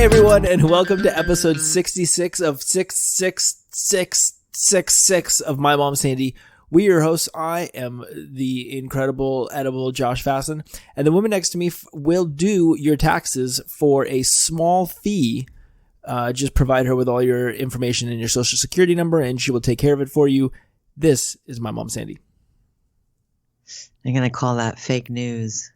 everyone, and welcome to episode 66 of 66666 of My Mom Sandy. We are your hosts. I am the incredible, edible Josh Fasten, and the woman next to me will do your taxes for a small fee. Just provide her with all your information and your social security number, and she will take care of it for you. This is My Mom Sandy. I'm gonna call that fake news.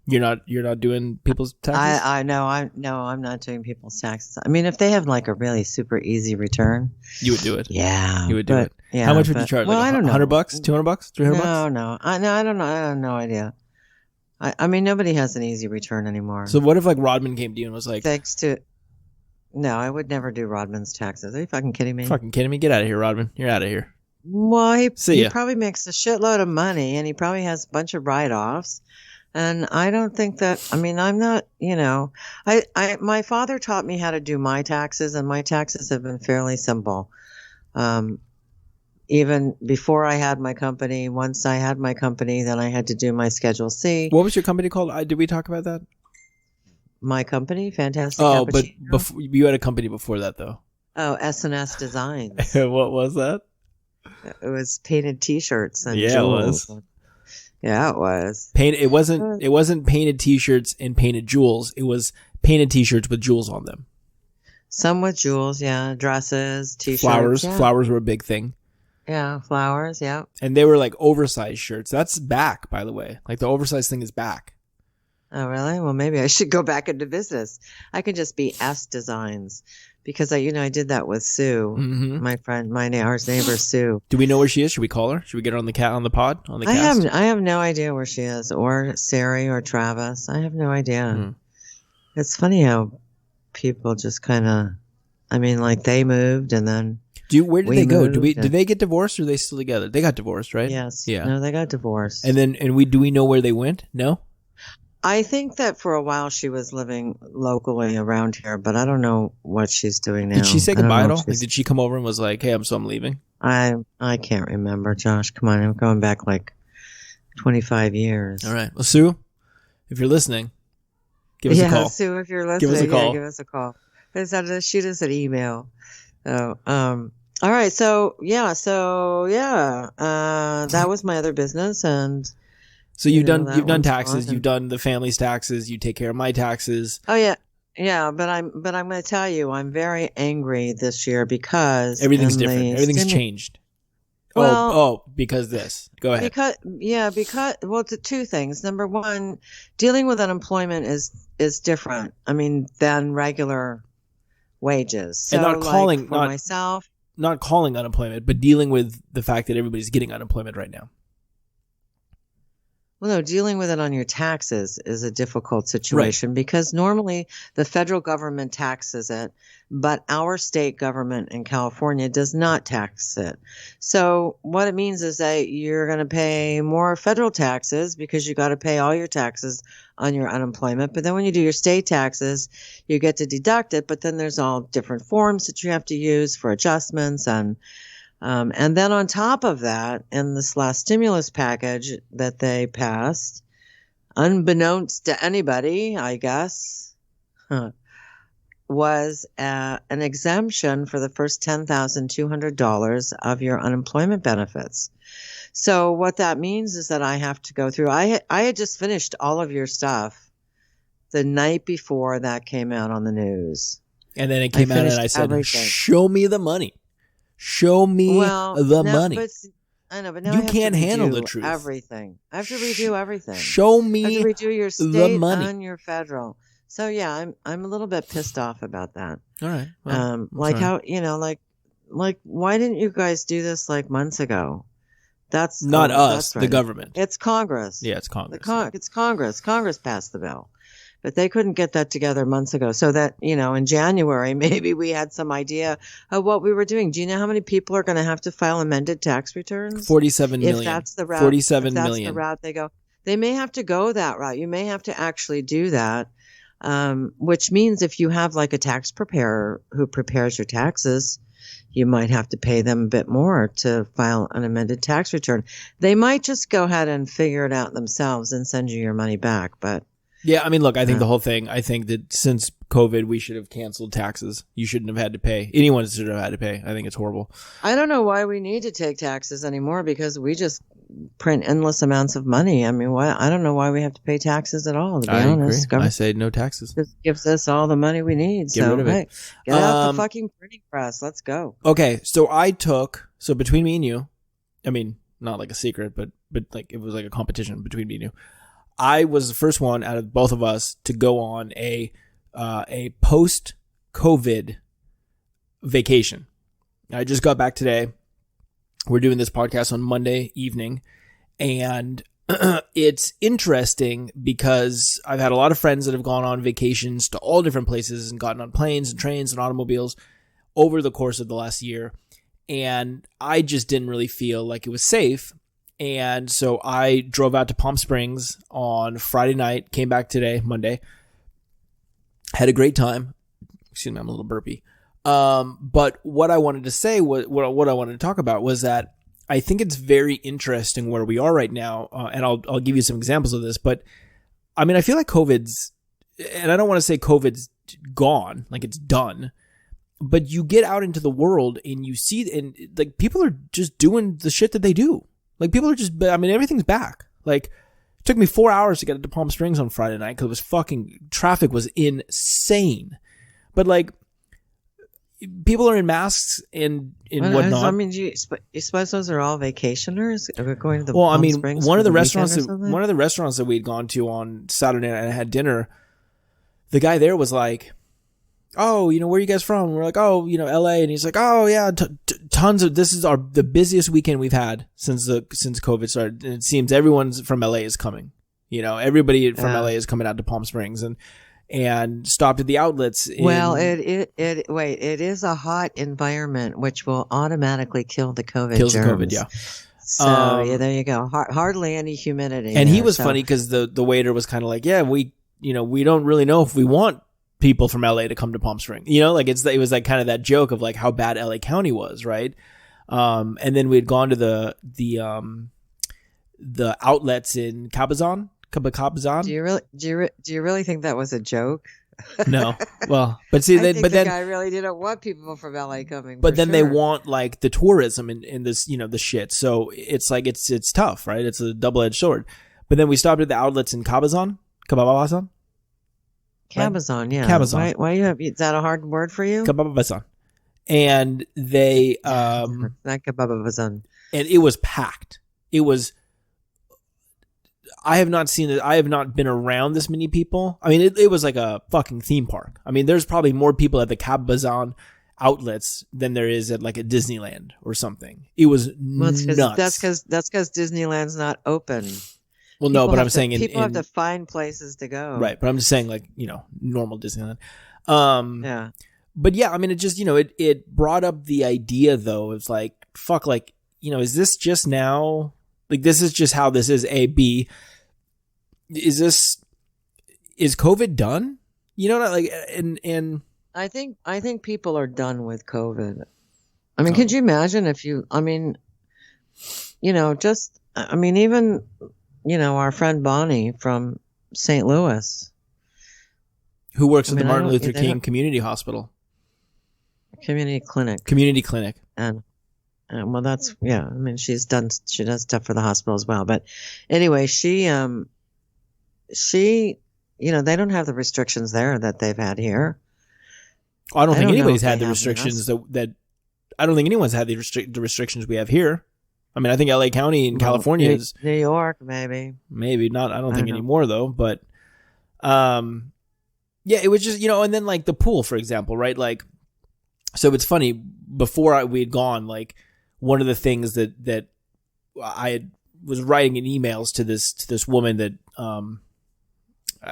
You're not doing people's taxes? I'm not doing people's taxes. I mean, if they have like a really super easy return, You would do it. yeah, You would do it. Yeah, How much would you charge? Well, like I don't know. $100, $200, $300? No, I don't know. I have no idea. I mean, nobody has an easy return anymore. So what if like Rodman came to you and was like, No, I would never do Rodman's taxes. Are you fucking kidding me? fucking kidding me? Get out of here, Rodman. You're out of here. Well, he See ya. probably makes a shitload of money, and he probably has a bunch of write-offs. And I don't think that. I mean, I'm not. My father taught me how to do my taxes, and my taxes have been fairly simple. Even before I had my company, once I had my company, then I had to do my Schedule C. What was your company called? Did we talk about that? My company, Fantastic Oh, but Cappuccino. you had a company before that, though. Oh, S&S Designs. What was that? It was painted T-shirts and Yeah, jewels. it was. Yeah, it was. It wasn't painted T-shirts and painted jewels. It was painted T-shirts with jewels on them. Some with jewels, yeah. Dresses, T-shirts. Flowers. Yeah. Flowers were a big thing. Yeah, flowers, yeah. And they were like oversized shirts. That's back, by the way. Like the oversized thing is back. Oh, really? Well, maybe I should go back into business. I could just be S Designs because I did that with Sue, my friend, our neighbor Sue. Do we know where she is? Should we call her? Should we get her on the pod on the cast? I have no idea where she is, or Sari or Travis. I have no idea. It's funny how people just kind of, like they moved and then. Where did they go? Did Did they get divorced or are they still together? They got divorced, right? Yes. Yeah. No, they got divorced. And then do we know where they went? No. I think that for a while she was living locally around here, but I don't know what she's doing now. Did she say goodbye at all? Like, did she come over and was like, "Hey, I'm leaving"? I can't remember, Josh. Come on, I'm going back like 25 years. All right. Well, Sue, if you're listening, give us a call. Sue, if you're listening, give us a call. Give us a call. Shoot us an email. So, all right. So yeah. That was my other business, and. So you've done taxes, fun. you've done the family's taxes, you take care of my taxes. Oh yeah. Yeah, but I'm going to tell you, I'm very angry this year because everything's different. Everything's changed. Well, because this. Go ahead. Because the two things. Number one, dealing with unemployment is different. Than regular wages. So, and not calling myself. Not calling unemployment, but dealing with the fact that everybody's getting unemployment right now. Well, no, dealing with it on your taxes is a difficult situation because normally the federal government taxes it, but our state government in California does not tax it. So what it means is that you're going to pay more federal taxes because you got to pay all your taxes on your unemployment. But then when you do your state taxes, you get to deduct it. But then there's all different forms that you have to use for adjustments and then on top of that, in this last stimulus package that they passed, unbeknownst to anybody, I guess, was an exemption for the first $10,200 of your unemployment benefits. So what that means is that I have to go through. I had just finished all of your stuff the night before that came out on the news. And then it came out and I said, everything. Show me the money. Show me the money. I know, but now you I have can't to handle redo the truth. Everything. I have to redo everything. Show me I have to redo your state the money. and your federal. So yeah, I'm a little bit pissed off about that. All right. Well, how like why didn't you guys do this like months ago? That's not us, that's right. The government. It's Congress. Yeah, it's Congress. It's Congress. Congress passed the bill. But they couldn't get that together months ago. So that, in January, maybe we had some idea of what we were doing. Do you know how many people are going to have to file amended tax returns? 47 million. If that's the route, 47 that's million. the route they go. They may have to go that route. You may have to actually do that, which means if you have like a tax preparer who prepares your taxes, you might have to pay them a bit more to file an amended tax return. They might just go ahead and figure it out themselves and send you your money back. But Yeah, I mean, look, I think the whole thing, I think that since COVID, we should have canceled taxes. You shouldn't have had to pay. Anyone should have had to pay. I think it's horrible. I don't know why we need to take taxes anymore because we just print endless amounts of money. I mean, I don't know why we have to pay taxes at all, to be honest. Agree. I say no taxes. Just gives us all the money we need. Get rid of it. Hey, get out the fucking printing press. Let's go. Okay, so between me and you, I mean, not like a secret, but like it was like a competition between me and you. I was the first one out of both of us to go on a post-COVID vacation. I just got back today. We're doing this podcast on Monday evening, and it's interesting because I've had a lot of friends that have gone on vacations to all different places and gotten on planes and trains and automobiles over the course of the last year, and I just didn't really feel like it was safe. And so I drove out to Palm Springs on Friday night, came back today, Monday, had a great time. Excuse me, I'm a little burpy. But what I wanted to say, what I wanted to talk about was that I think it's very interesting where we are right now. And I'll give you some examples of this, but I mean, I feel like COVID's, and I don't want to say COVID's gone, like it's done, but you get out into the world and you see, and like people are just doing the shit that they do. Like people are just, I mean, everything's back. Like it took me 4 hours to get to Palm Springs on Friday night because it was traffic was insane. But like people are in masks and whatnot. I mean, you suppose those are all vacationers going to the Well, Palm I mean, Springs one of the restaurants that we'd gone to on Saturday night and had dinner, the guy there was like, oh, where are you guys from? And we're like, oh, LA. And he's like, oh yeah, tons of, this is the busiest weekend we've had since COVID started. And it seems everyone's from LA is coming, everybody from LA is coming out to Palm Springs and stopped at the outlets. Well, it is a hot environment, which will automatically kill the COVID Kills germs. the COVID, yeah. So yeah, there you go. Hardly any humidity. And he was funny because the waiter was kind of like, yeah, we don't really know if we want people from LA to come to Palm Springs, like it was like kind of that joke of like how bad LA County was, right? And then we had gone to the outlets in Cabazon. Do you really think that was a joke? No. Well, but see, the guy really didn't want people from LA coming. But then they want like the tourism in this, the shit. So it's like it's tough, right? It's a double-edged sword. But then we stopped at the outlets in Cabazon. Cabazon, yeah. Cabazon. Why you have? Is that a hard word for you? Cabazon. And they not Cabazon. And it was packed. It was. I have not seen it. I have not been around this many people. I mean, it was like a fucking theme park. I mean, there's probably more people at the Cabazon outlets than there is at like a Disneyland or something. It was nuts. That's because Disneyland's not open. Well, no, but I'm saying people have to find places to go. Right, but I'm just saying like, normal Disneyland. Yeah. But yeah, I mean, it just, it brought up the idea though. It's like, fuck, like, is this just now? Like, this is just how this is. A, B, is COVID done? Like, and I think people are done with COVID. I mean, could you imagine if even, our friend Bonnie from St. Louis. Who works at the Martin Luther King Community Hospital. Community clinic. And well, that's, yeah, I mean, she does stuff for the hospital as well. But anyway, she, they don't have the restrictions there that they've had here. I don't think anybody's had the restrictions that I don't think anyone's had the restrictions we have here. I mean, I think LA County in California is New York, maybe not. I don't think anymore though, but, yeah, it was just, and then like the pool, for example, right? Like, so it's funny, before we had gone, like one of the things that I was writing in emails to this woman that, I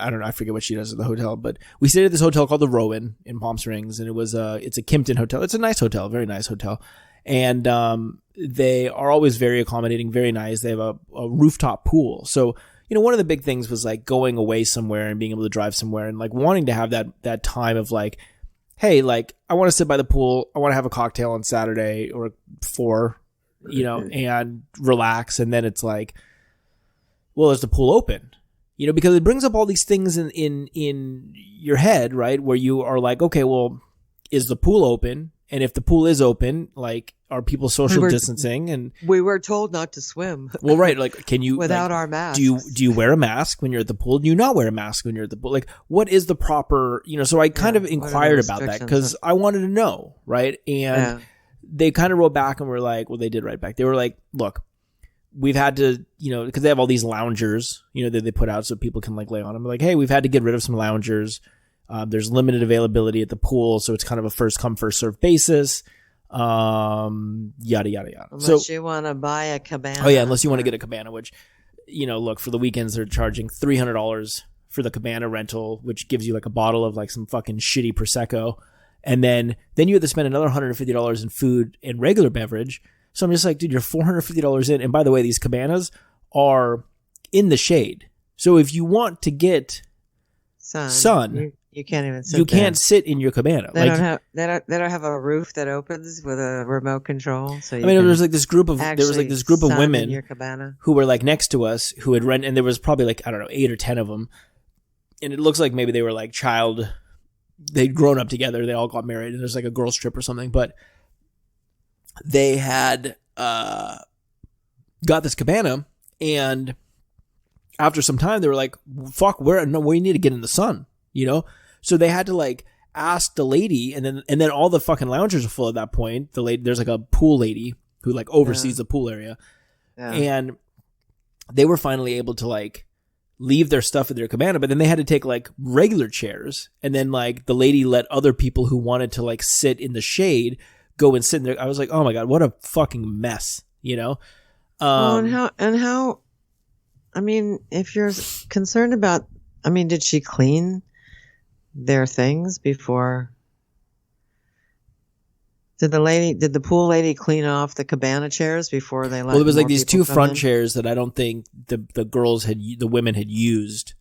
don't know, I forget what she does at the hotel, but we stayed at this hotel called the Rowan in Palm Springs, and it's a Kimpton hotel. It's a nice hotel, very nice hotel. And, they are always very accommodating, very nice. They have a rooftop pool. So, one of the big things was like going away somewhere and being able to drive somewhere and like wanting to have that time of like, hey, like I want to sit by the pool. I want to have a cocktail on Saturday or 4, and relax. And then it's like, well, is the pool open? You know, because it brings up all these things in your head, right? Where you are like, okay, well, is the pool open? And if the pool is open, like, are people social distancing? And we were told not to swim. Well, right. Like, can you without like, our masks? Do you wear a mask when you're at the pool? Do you not wear a mask when you're at the pool? Like, what is the proper? You know, so I kind of inquired about that because I wanted to know, right? And they kind of wrote back and were like, well, they did write back. They were like, look, we've had to, you know, because they have all these loungers, you know, that they put out so people can like lay on them. Like, hey, we've had to get rid of some loungers. There's limited availability at the pool, so it's kind of a first come first serve basis. Yada yada yada. Unless you want to buy a cabana. Oh yeah, unless you want to get a cabana, which, you know, look, for the weekends they're charging $300 for the cabana rental, which gives you like a bottle of like some fucking shitty prosecco, and then you have to spend another $150 in food and regular beverage. So I'm just like, dude, you're $450 in, and by the way, these cabanas are in the shade. So if you want to get sun, you can't even sit you can't sit in your cabana. They don't have a roof that opens with a remote control. So there was like this group of women in your cabana who were like next to us who had rent, and there was probably like, I don't know, 8 or 10 of them, and it looks like maybe they were like they'd grown up together, they all got married, and there's like a girls trip or something, but they had got this cabana, and after some time they were like, fuck, we need to get in the sun, you know? So they had to like ask the lady, and then all the fucking loungers are full at that point. The lady, there's like a pool lady who like oversees the pool area. Yeah. And they were finally able to like leave their stuff in their cabana, but then they had to take like regular chairs, and then like the lady let other people who wanted to like sit in the shade go and sit in there. I was like, oh my God, what a fucking mess, you know? And how, I mean, if you're concerned about, I mean, did she clean their things before? Did the pool lady clean off the cabana chairs before they let? Well, it was like these 2 front chairs that I don't think the women had used,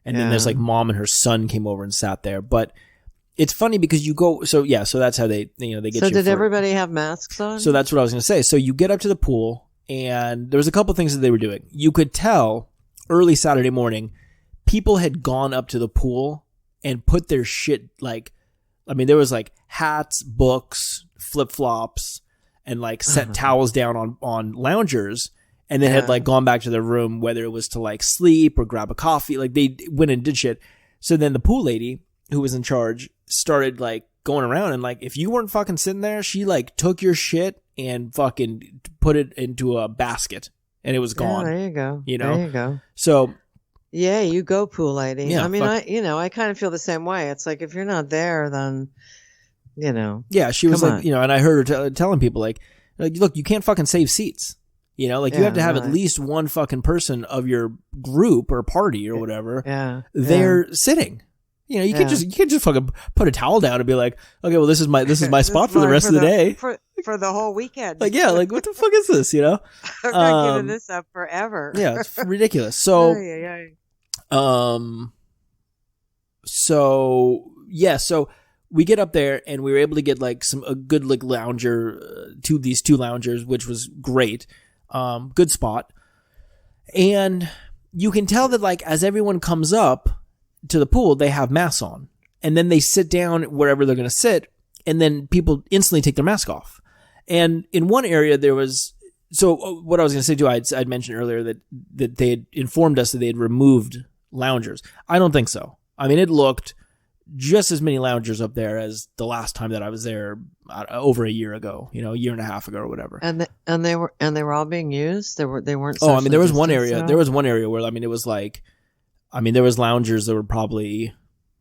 and then there's like mom and her son came over and sat there. But it's funny because you go, so that's how they get you. So did everybody have masks on? So that's what I was going to say. So you get up to the pool, and there was a couple things that they were doing. You could tell early Saturday morning, people had gone up to the pool and put their shit, like, I mean, there was like hats, books, flip-flops, and like set towels down on loungers, and then had like gone back to their room, whether it was to like sleep or grab a coffee. Like they went and did shit. So then the pool lady who was in charge started like going around, and like if you weren't fucking sitting there, she like took your shit and fucking put it into a basket, and it was gone. There you go. You know? There you go. So yeah, you go, pool lady. Yeah, I mean, I kind of feel the same way. It's like if you're not there, then Yeah, she was like, and I heard her telling people like, look, you can't fucking save seats. You know, like you have to have at least one fucking person of your group or party or whatever. They're sitting. You know, you can't just fucking put a towel down and be like, okay, well, this is my spot for the rest of the day, for the whole weekend. Like, yeah, like what the fuck is this? You know, I'm not giving this up forever. Yeah, it's ridiculous. So, so we get up there and we were able to get like a good like lounger, these two loungers, which was great. Good spot. And you can tell that like as everyone comes up to the pool, they have masks on, and then they sit down wherever they're going to sit, and then people instantly take their mask off. And in one area there was, so what I was going to say too, I'd mentioned earlier that they had informed us that they had removed loungers. I don't think so. I mean, it looked just as many loungers up there as the last time that I was there over a year ago, a year and a half ago or whatever. And they were all being used. They weren't. Oh, I mean, there was one area. There was one area where it was like, there was loungers that were probably,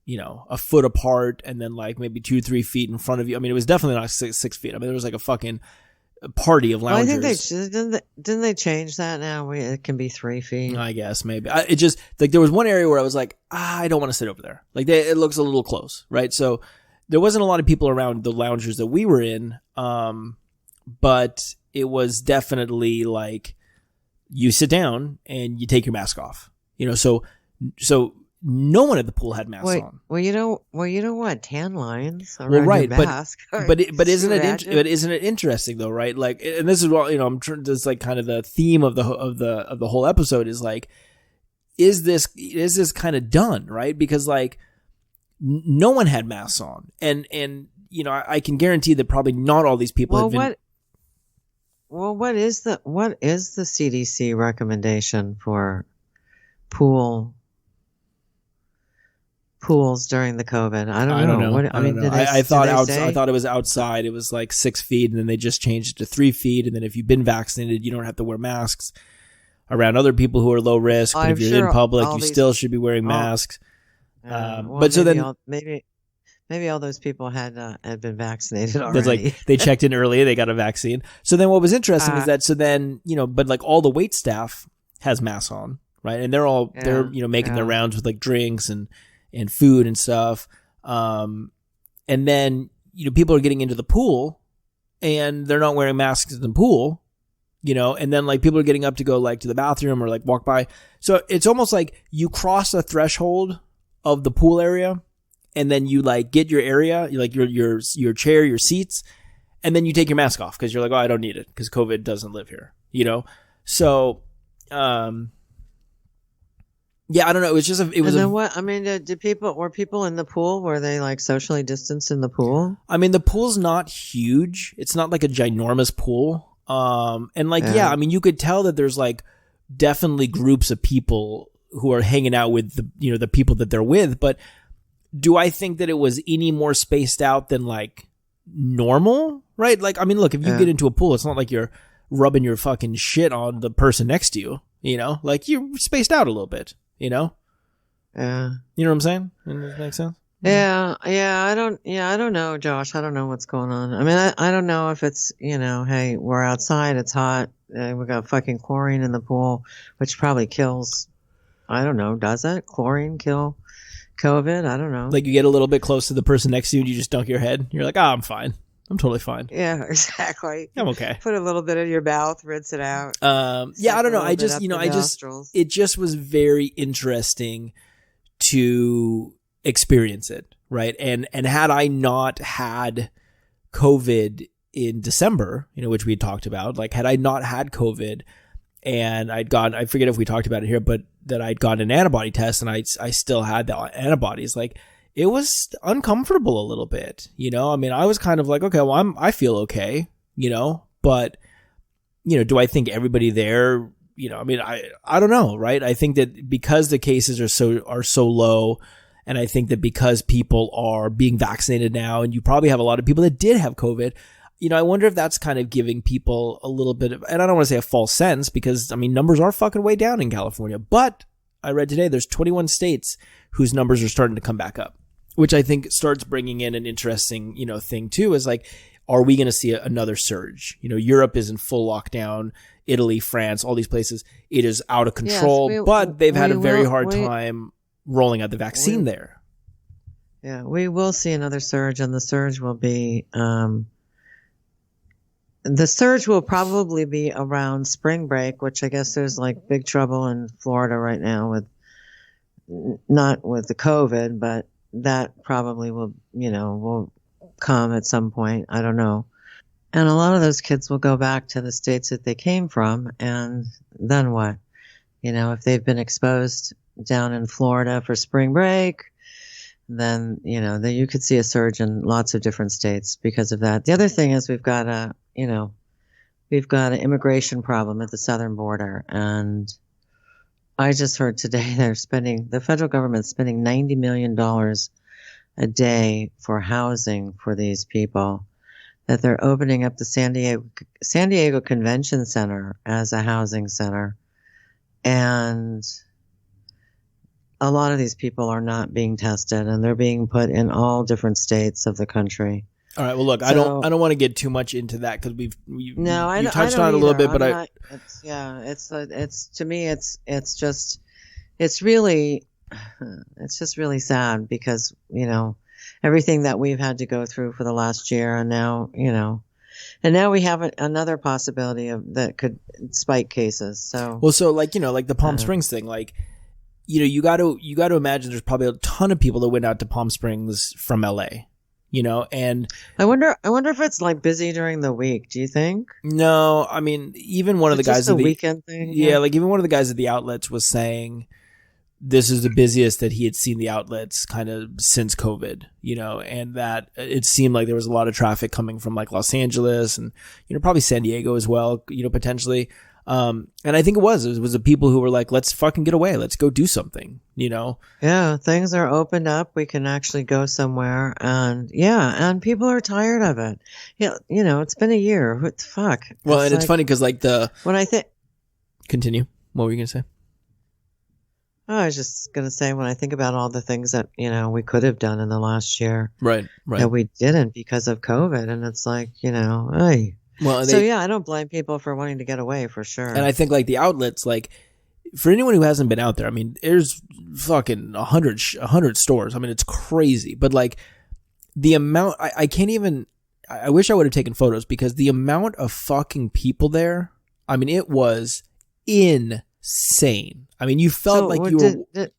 a foot apart, and then like maybe 2-3 feet in front of you. I mean, it was definitely not 6 feet. I mean, there was like a fucking party of loungers. Well, I think didn't they change that now? It can be 3 feet. I guess maybe. It just like there was one area where I was like, I don't want to sit over there. Like it looks a little close, right? So there wasn't a lot of people around the loungers that we were in, but it was definitely like you sit down and you take your mask off. So no one at the pool had masks on. Well, you know what? Tan lines around your mask. But isn't it interesting though, right? Like, and this is what this is like kind of the theme of the whole episode is like, is this kind of done, right? Because like no one had masks on, and you know, I can guarantee that probably not all these people have been. What is the CDC recommendation for pools during the COVID? I don't know. I don't know. I thought it was outside. It was like 6 feet, and then they just changed it to 3 feet. And then if you've been vaccinated, you don't have to wear masks around other people who are low risk. But if you're in public, you still should be wearing masks. But so then maybe all those people had been vaccinated already. That's like they checked in early, they got a vaccine. So then what was interesting is that, so then, you know, but like all the wait staff has masks on, right? And they're you know, making their rounds with like drinks and food and stuff. And then, you know, people are getting into the pool and they're not wearing masks in the pool, you know, and then like people are getting up to go like to the bathroom or like walk by. So it's almost like you cross a threshold of the pool area, and then you like get your area, you like your chair, your seats, and then you take your mask off because you're like, oh, I don't need it because COVID doesn't live here, you know? So, yeah, I don't know. It was just what? I mean, were people in the pool? Were they like socially distanced in the pool? I mean, the pool's not huge. It's not like a ginormous pool. And like, yeah, I mean, you could tell that there's like definitely groups of people who are hanging out with the, you know, the people that they're with, but do I think that it was any more spaced out than like normal? Right? Like, I mean, look, if you get into a pool, it's not like you're rubbing your fucking shit on the person next to you, you know, like you're spaced out a little bit, you know? Yeah. You know what I'm saying? Does that make sense? Yeah. I don't know, Josh. I don't know what's going on. I mean, I don't know if it's, you know, hey, we're outside, it's hot, we got fucking chlorine in the pool, which probably kills, I don't know, does it? Chlorine kill COVID? I don't know. Like you get a little bit close to the person next to you and you just dunk your head. You're like, oh, I'm fine. I'm totally fine. Yeah, exactly. I'm okay. Put a little bit in your mouth, rinse it out. Yeah, I don't know. It just was very interesting to experience it, right? And had I not had COVID in December, you know, which we had talked about, like had I not had COVID and I forget if we talked about it here, but that I'd gotten an antibody test and I still had the antibodies, like it was uncomfortable a little bit, you know? I mean, I was kind of like, okay, well, I feel okay, you know, but, you know, do I think everybody there, you know, I mean, I don't know, right? I think that because the cases are so low, and I think that because people are being vaccinated now, and you probably have a lot of people that did have COVID, you know, I wonder if that's kind of giving people a little bit of, and I don't want to say a false sense because, I mean, numbers are fucking way down in California, but I read today there's 21 states whose numbers are starting to come back up, which I think starts bringing in an interesting, you know, thing too, is like, are we going to see another surge? You know, Europe is in full lockdown, Italy, France, all these places, it is out of control, but they've had a very hard time rolling out the vaccine there. Yeah, we will see another surge, and the surge will be, the surge will probably be around spring break, which I guess there's like big trouble in Florida right now with, not with the COVID, but that probably will, you know, will come at some point. I don't know. And a lot of those kids will go back to the states that they came from. And then what? You know, if they've been exposed down in Florida for spring break, then, you know, then you could see a surge in lots of different states because of that. The other thing is we've got an immigration problem at the southern border. And I just heard today the federal government's spending $90 million a day for housing for these people, that they're opening up the San Diego Convention Center as a housing center. And a lot of these people are not being tested, and they're being put in all different states of the country. All right. Well, look, I don't want to get too much into that because you touched on it a little bit, but it's just really sad because, you know, everything that we've had to go through for the last year, and now, you know, and now we have another possibility that could spike cases. So, well, so like, you know, like the Palm Springs thing, like, you know, you got to imagine there's probably a ton of people that went out to Palm Springs from LA, you know, and I wonder if it's like busy during the week. Do you think? No, I mean, even one of the guys at the weekend thing. Yeah, like even one of the guys at the outlets was saying this is the busiest that he had seen the outlets kind of since COVID, and that it seemed like there was a lot of traffic coming from like Los Angeles and, probably San Diego as well, potentially. And I think it was the people who were like, let's fucking get away. Let's go do something, Yeah. Things are opened up. We can actually go somewhere. And people are tired of it. Yeah. It's been a year. What the fuck? Well, and it's funny because like when I think, continue. What were you going to say? Oh, I was just going to say, when I think about all the things that, we could have done in the last year. Right. That we didn't because of COVID. And it's like, hey. Well, I don't blame people for wanting to get away for sure. And I think like the outlets, like for anyone who hasn't been out there, I mean, there's fucking 100 stores. I mean, it's crazy. But like the amount, I can't even, I wish I would have taken photos because the amount of fucking people there, I mean, it was insane. I mean, you felt like you were.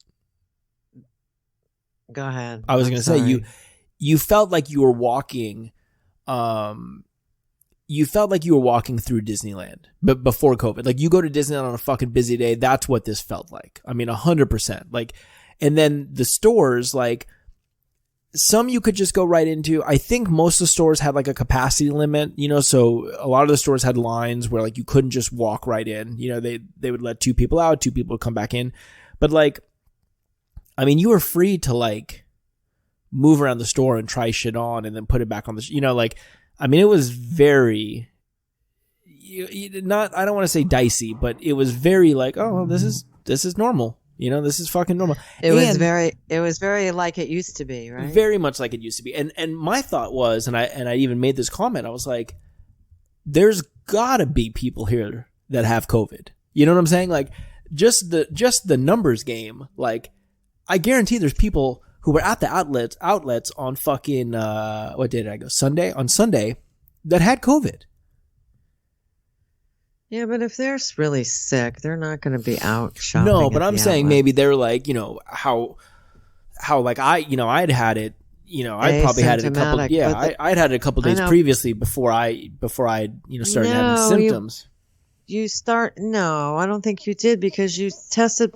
Go ahead. I was going to say you felt like you were walking. You felt like you were walking through Disneyland, but before COVID. Like you go to Disneyland on a fucking busy day. That's what this felt like. I mean, 100%. Like, and then the stores, like some you could just go right into. I think most of the stores had like a capacity limit, so a lot of the stores had lines where like you couldn't just walk right in. They would let 2 people out, 2 people would come back in. But like, I mean, you were free to like move around the store and try shit on and then put it back on the, like, I mean, it was very I don't want to say dicey, but it was very like, oh, well, this is normal. This is fucking normal. It was very like it used to be, right? Very much like it used to be. And my thought was, and I even made this comment, I was like, there's gotta be people here that have COVID. You know what I'm saying? Like just the numbers game. Like I guarantee there's people who were at the outlets on fucking, what day did I go? On Sunday that had COVID. Yeah, but if they're really sick, they're not going to be out shopping. No, but I'm saying maybe they're like, how like I'd had it, I'd probably had it a couple, I'd had it a couple days previously before I started having symptoms. No, I don't think you did because you tested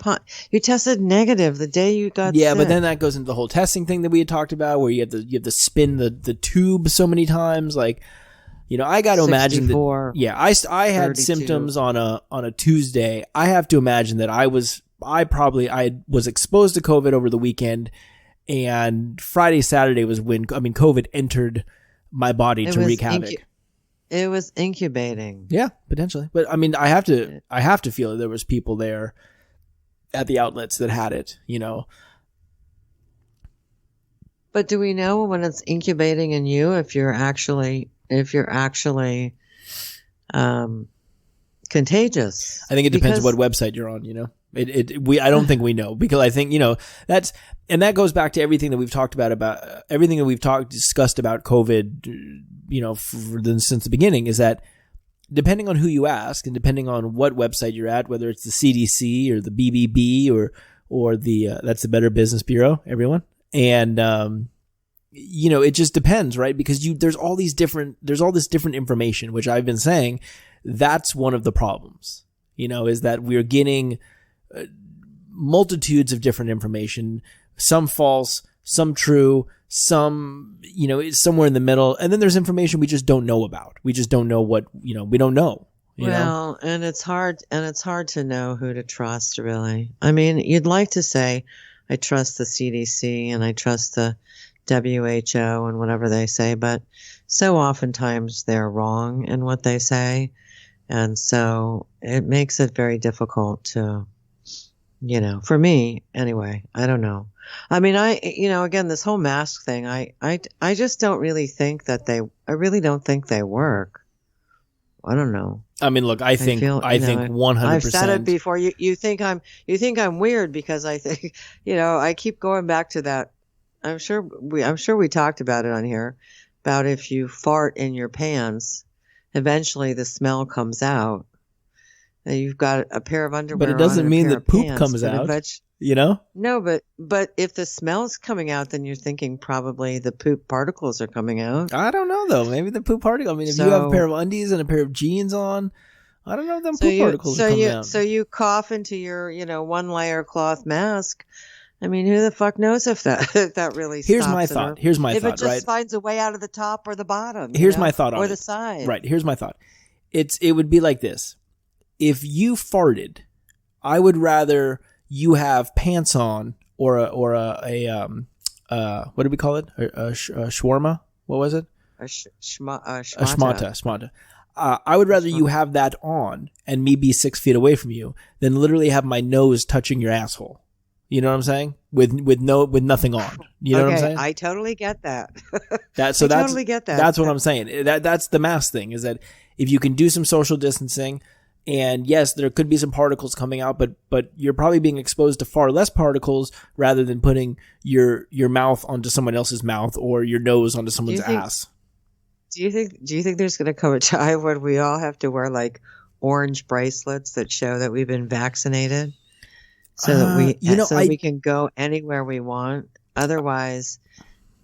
negative the day you got sick. Yeah, but then that goes into the whole testing thing that we had talked about where you have to spin the tube so many times. Like, I got to imagine that. Yeah, I had 32 symptoms on a Tuesday. I have to imagine that I was exposed to COVID over the weekend, and Friday, Saturday was when COVID entered my body to wreak havoc. It was incubating. Yeah, potentially. But I mean, I have to feel that there was people there at the outlets that had it, But do we know when it's incubating in you if you're actually contagious? I think it depends what website you're on, I don't think we know because I think, that goes back to everything that we've talked about everything that we've discussed about COVID, since the beginning is that depending on who you ask and depending on what website you're at, whether it's the CDC or the BBB or the, that's the Better Business Bureau, everyone. And, it just depends, right? Because there's all this different information, which I've been saying that's one of the problems, is that we're getting multitudes of different information, some false, some true, some, somewhere in the middle. And then there's information we just don't know about. We just don't know what, we don't know. Well, and it's hard to know who to trust, really. I mean, you'd like to say, I trust the CDC and I trust the WHO and whatever they say, but so oftentimes they're wrong in what they say. And so it makes it very difficult to, for me anyway, I don't know. I mean, again, this whole mask thing, I just don't really think that I really don't think they work. I don't know. I mean, look, I think 100%. I've said it before. You think I'm weird because I think, I keep going back to that. I'm sure we talked about it on here about if you fart in your pants, eventually the smell comes out. And you've got a pair of underwear. But it doesn't mean that poop comes out. No, but if the smell's coming out, then you're thinking probably the poop particles are coming out. I don't know though. Maybe the poop particle. I mean, if you have a pair of undies and a pair of jeans on, I don't know if them poop particles will come down. So you cough into your, one layer cloth mask. I mean, who the fuck knows if that really Here's stops my it, thought. or Here's my if thought, it just right? finds a way out of the top or the bottom. Here's my thought on or it. the side. Right. Here's my thought. It would be like this. If you farted, I would rather you have pants on or a what do we call it? A shawarma? What was it? A shmata. A schmata. I would rather you have that on and me be 6 feet away from you than literally have my nose touching your asshole. You know what I'm saying? With nothing on. You know what I'm saying? I totally get that. Totally get that. That's what I'm saying. That's the mask thing, is that if you can do some social distancing, and yes, there could be some particles coming out, but you're probably being exposed to far less particles rather than putting your mouth onto someone else's mouth or your nose onto someone's ass. Do you think there's going to come a time when we all have to wear like orange bracelets that show that we've been vaccinated? So that we can go anywhere we want. Otherwise,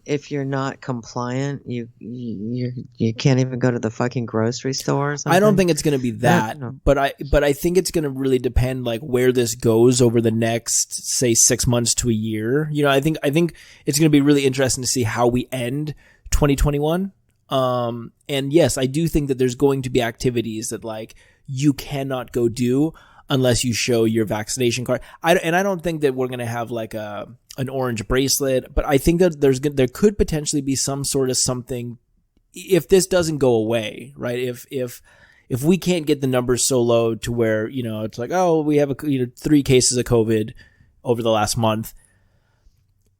if you're not compliant, you can't even go to the fucking grocery store or something. I don't think it's going to be that, No. but I think it's going to really depend like where this goes over the next, say, 6 months to a year. I think it's going to be really interesting to see how we end 2021. And yes, I do think that there's going to be activities that like you cannot go do unless you show your vaccination card. I don't think that we're going to have like an orange bracelet, but I think that there could potentially be some sort of something if this doesn't go away, right? If we can't get the numbers so low to where, it's like, oh, we have 3 cases of COVID over the last month,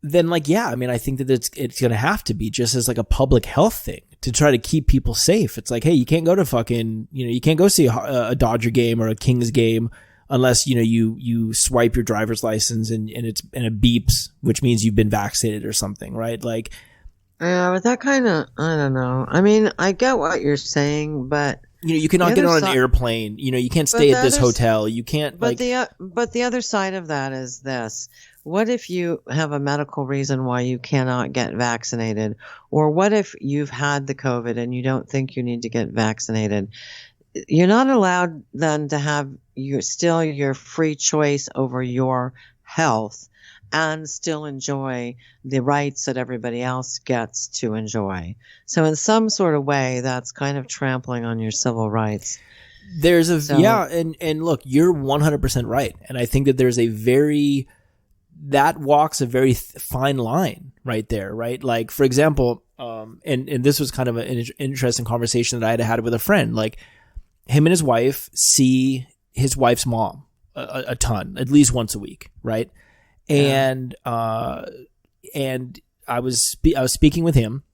then like, yeah, I mean, I think that it's going to have to be just as like a public health thing to try to keep people safe. It's like, hey, you can't go to fucking, you can't go see a Dodger game or a Kings game unless, you swipe your driver's license and it beeps, which means you've been vaccinated or something, right? Like, yeah, but that kind of, I don't know. I mean, I get what you're saying, but you cannot get on an airplane. You can't stay at this hotel. You can't. But the other side of that is this: what if you have a medical reason why you cannot get vaccinated, or what if you've had the COVID and you don't think you need to get vaccinated? You're not allowed then to have your free choice over your health and still enjoy the rights that everybody else gets to enjoy. So in some sort of way, that's kind of trampling on your civil rights. And look, you're 100% right. And I think that there's that walks a very fine line right there, right? Like, for example, and this was kind of an interesting conversation that I had with a friend. Like, him and his wife see his wife's mom a ton, at least once a week, right? And I was speaking with him,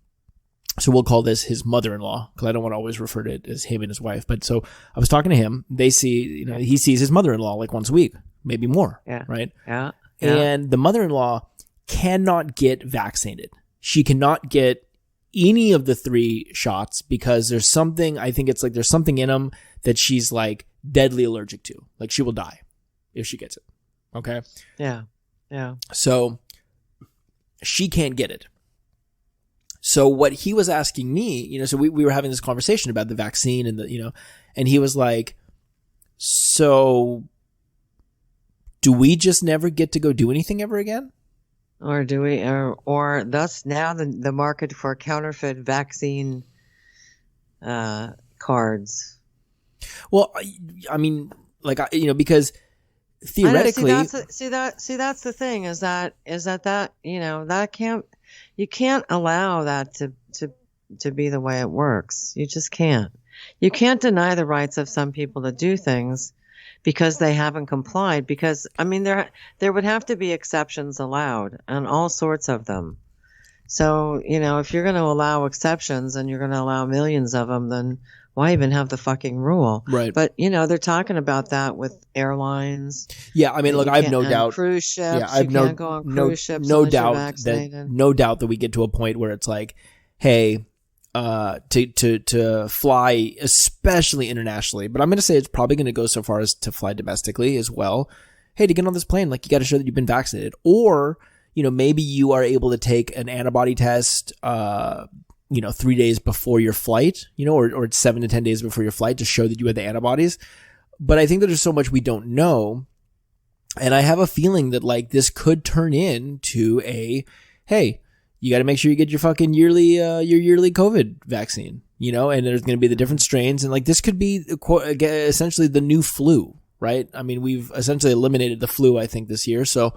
so we'll call this his mother-in-law because I don't want to always refer to it as him and his wife. But so I was talking to him. They see, he sees his mother-in-law like once a week, maybe more, right? Yeah. And the mother-in-law cannot get vaccinated. She cannot get any of the 3 shots because there's something, I think it's like there's something in them that she's like deadly allergic to. Like she will die if she gets it. Okay? Yeah. Yeah. So she can't get it. So what he was asking me, so we were having this conversation about the vaccine and and he was like, so do we just never get to go do anything ever again? Or do we, or thus now the market for counterfeit vaccine cards? Well, I mean, like, because theoretically, that's the thing is that that you can't allow that to be the way it works. You just can't. You can't deny the rights of some people to do things because they haven't complied. Because I mean, there would have to be exceptions allowed, and all sorts of them. So if you're going to allow exceptions and you're going to allow millions of them, then why even have the fucking rule? Right. But they're talking about that with airlines. Yeah, I mean, look, I have no doubt. Cruise ships. Yeah, I have can't go on cruise ships no unless doubt you're vaccinated. no doubt that we get to a point where it's like, hey, to fly, especially internationally, but I'm going to say it's probably going to go so far as to fly domestically as well. Hey, to get on this plane, like you got to show that you've been vaccinated, or maybe you are able to take an antibody test, 3 days before your flight, or 7 to 10 days before your flight to show that you had the antibodies. But I think that there's so much we don't know. And I have a feeling that like this could turn into hey, you got to make sure you get your fucking yearly COVID vaccine, and there's going to be the different strains. And like, this could be essentially the new flu, right? I mean, we've essentially eliminated the flu, I think, this year. So,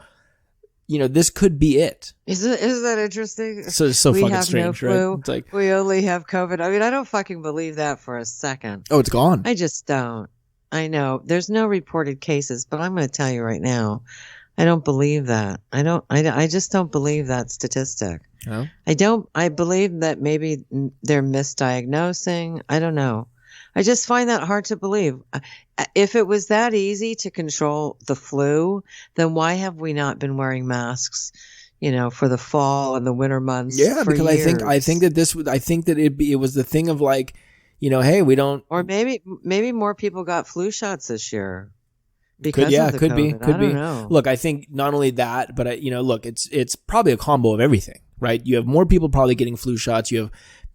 this could be it. Isn't that interesting? So it's so we fucking have strange, no flu. right? It's like, we only have COVID. I mean, I don't fucking believe that for a second. oh, it's gone. I just don't. I know there's no reported cases, but I'm going to tell you right now, I don't believe that. I just don't believe that statistic. Oh. I believe that maybe they're misdiagnosing. I don't know. I just find that hard to believe. If it was that easy to control the flu, then why have we not been wearing masks, for the fall and the winter months? Yeah, for because years? I think that it was the thing of like, hey, we don't. Or maybe more people got flu shots this year. Because of the could COVID. be. I don't know. Look, I think not only that, but look, it's probably a combo of everything, right? You have more people probably getting flu shots. You have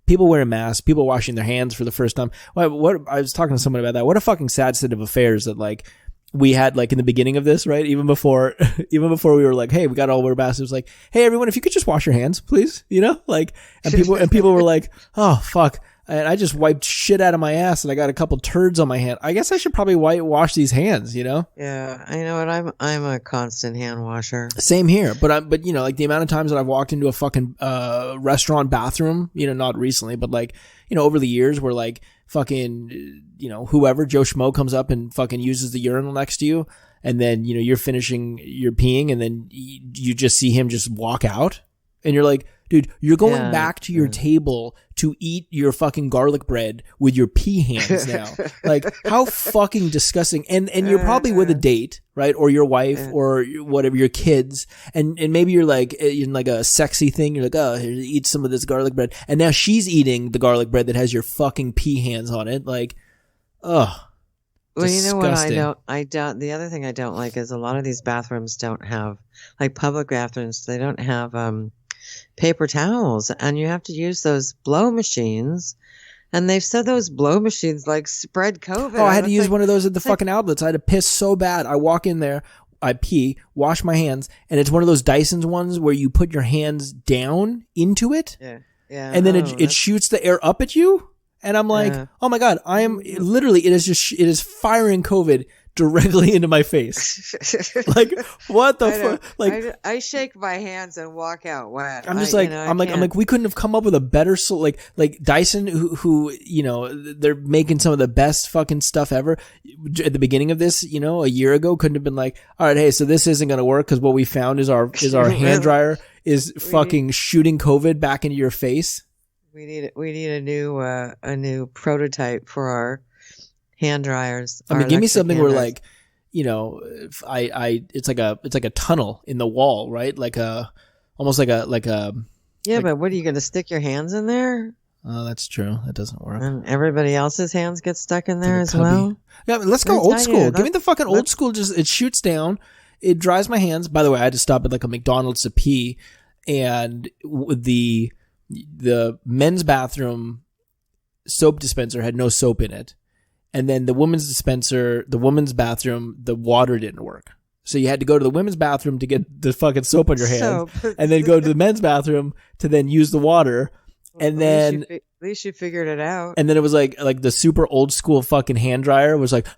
people wearing masks, people washing their hands for the first time. What I was talking to someone about that. What a fucking sad state of affairs that like we had like in the beginning of this, right? Even before we were like, hey, we got all wear masks. It was like, hey, everyone, if you could just wash your hands, please, like, and people were like, oh fuck. And I just wiped shit out of my ass and I got a couple turds on my hand. I guess I should probably wash these hands, Yeah, I know what I'm a constant hand washer. Same here, but like the amount of times that I've walked into a fucking restaurant bathroom, not recently, but like, over the years where like fucking, whoever, Joe Schmo comes up and fucking uses the urinal next to you, and then, you're finishing your peeing and then you just see him just walk out and you're like, dude, you're going back to your table to eat your fucking garlic bread with your pee hands now. Like, how fucking disgusting. And you're probably with a date, right? Or your wife or whatever, your kids. And maybe you're like in like a sexy thing. You're like, oh, here, eat some of this garlic bread. And now she's eating the garlic bread that has your fucking pee hands on it. Like, ugh. Well, you know what I don't, the other thing I don't like is a lot of these bathrooms don't have, like public bathrooms, they don't have, paper towels, and you have to use those blow machines, and they've said those blow machines like spread COVID. Oh, I had to use one of those at the fucking outlets. I had to piss so bad. I walk in there, I pee, wash my hands, and it's one of those Dyson's ones where you put your hands down into it, and then it shoots the air up at you, and I'm like, oh my god, I am literally, it is firing COVID directly into my face. Like, what the fuck? Like, I shake my hands and walk out wet. I'm just like, I'm like, we couldn't have come up with a better like Dyson, who they're making some of the best fucking stuff ever. At the beginning of this, a year ago, couldn't have been like, all right, hey, so this isn't gonna work because what we found is our hand dryer is fucking shooting COVID back into your face. We need a new prototype for our hand dryers. I mean, give me something where like, it's like a tunnel in the wall, right? Like almost like a. Yeah, but what are you going to stick your hands in there? Oh, that's true. That doesn't work. And everybody else's hands get stuck in there as well. Yeah, let's go old school. Give me the fucking old school. Just it shoots down, it dries my hands. By the way, I had to stop at like a McDonald's to pee, and the men's bathroom soap dispenser had no soap in it. And then the women's bathroom, the water didn't work. So you had to go to the women's bathroom to get the fucking soap on your hands, and then go to the men's bathroom to then use the water. And then at least you figured it out. And then it was like the super old school fucking hand dryer was like,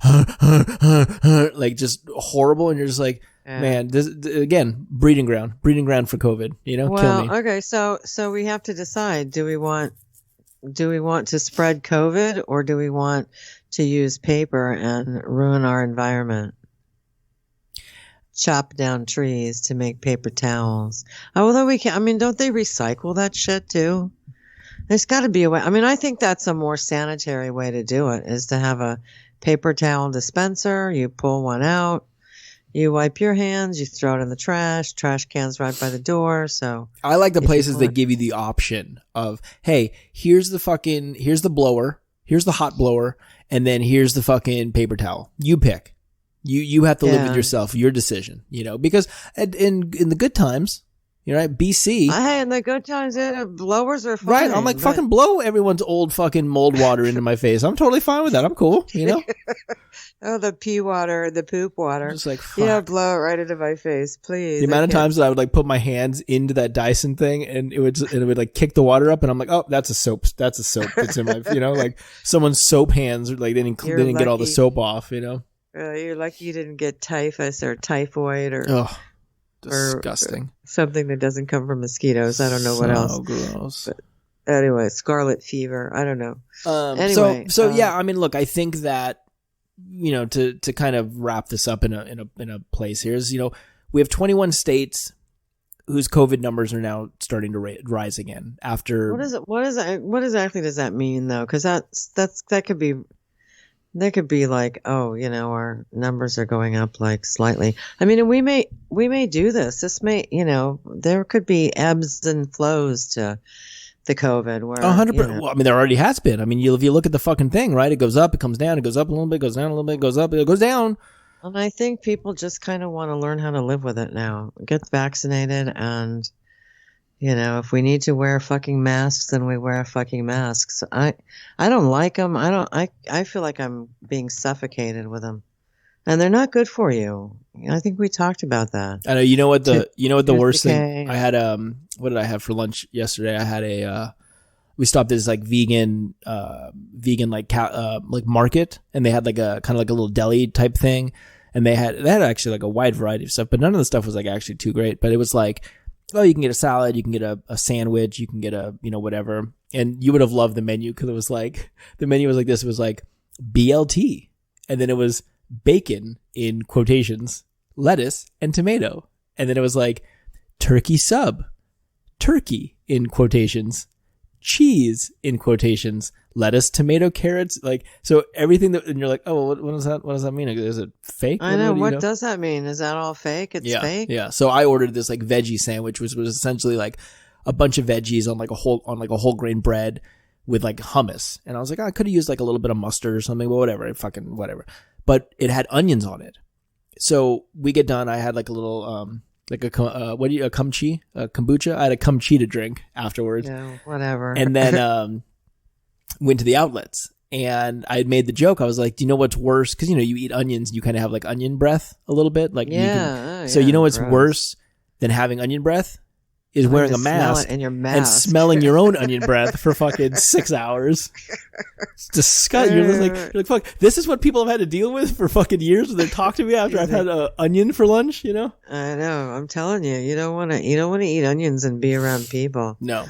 like just horrible. And you're just like, man, this again, breeding ground for COVID, kill me. Okay. So we have to decide, do we want to spread COVID, or do we want to use paper and ruin our environment? Chop down trees to make paper towels. Although don't they recycle that shit too? There's got to be a way. I mean, I think that's a more sanitary way to do it, is to have a paper towel dispenser. You pull one out, you wipe your hands, you throw it in the trash can's right by the door. So I like the places that give you the option of, hey, here's the blower, here's the hot blower, and then here's the fucking paper towel. You pick. You have to live with yourself, your decision, because in the good times, You know, right? BC. And the good times, blowers are fine. Right. I'm like, fucking blow everyone's old fucking mold water into my face. I'm totally fine with that. I'm cool, you know? Oh, the pee water, the poop water. Just like, fuck. Yeah, blow it right into my face, please. The amount of times that I would like put my hands into that Dyson thing and it would like kick the water up and I'm like, oh, that's a soap. That's a soap that's in my, you know, like someone's soap hands, like they didn't get all the soap off, you know? You're lucky you didn't get typhus or typhoid or. Oh. Disgusting. Or something that doesn't come from mosquitoes. I don't know what else. So gross. But anyway, scarlet fever. I don't know. Anyway, so yeah, I mean, look, I think that, you know, to kind of wrap this up in a place here is, you know, we have 21 states whose COVID numbers are now starting to rise again after. What exactly does that mean though? Because that could be. They could be like, oh, you know, our numbers are going up like slightly. I mean, we may do this. This may, you know, there could be ebbs and flows to the COVID. Where 100%. You know. Well, I mean, there already has been. I mean, if you look at the fucking thing, right? It goes up, it comes down, it goes up a little bit, goes down a little bit, goes up, it goes down. And I think people just kind of want to learn how to live with it now. Get vaccinated and. You know, if we need to wear fucking masks, then we wear fucking masks. I don't like them. I feel like I'm being suffocated with them, and they're not good for you. I think we talked about that. I know. You know what the worst thing? I had what did I have for lunch yesterday? I had we stopped at this like vegan like market, and they had like a kind of like a little deli type thing, and they had actually like a wide variety of stuff, but none of the stuff was like actually too great. But it was like, oh, you can get a salad, you can get a sandwich, you can get a, you know, whatever. And you would have loved the menu because it was like, the menu was like this. It was like BLT. And then it was bacon in quotations, lettuce and tomato. And then it was like turkey sub, turkey in quotations, cheese in quotations, lettuce, tomato, carrots, like, so everything that, and you're like, oh, what does that mean? Is it fake? I know. What does that mean? Is that all fake? It's fake? Yeah. So I ordered this like veggie sandwich, which was essentially like a bunch of veggies on like a whole grain bread with like hummus. And I was like, I could have used like a little bit of mustard or something, but whatever, fucking whatever. But it had onions on it. So we get done. I had like a little, like a kombucha. I had a kombucha to drink afterwards. Yeah, whatever. And then went to the outlets, and I had made the joke. I was like, do you know what's worse? Because, you know, you eat onions and you kind of have like onion breath a little bit. Like, so you know what's worse than having onion breath is wearing a mask and smelling your own onion breath for fucking 6 hours. It's disgusting. You're like, fuck, this is what people have had to deal with for fucking years when they talk to me after I've had an onion for lunch, you know? I know. I'm telling you, you don't want to eat onions and be around people. No.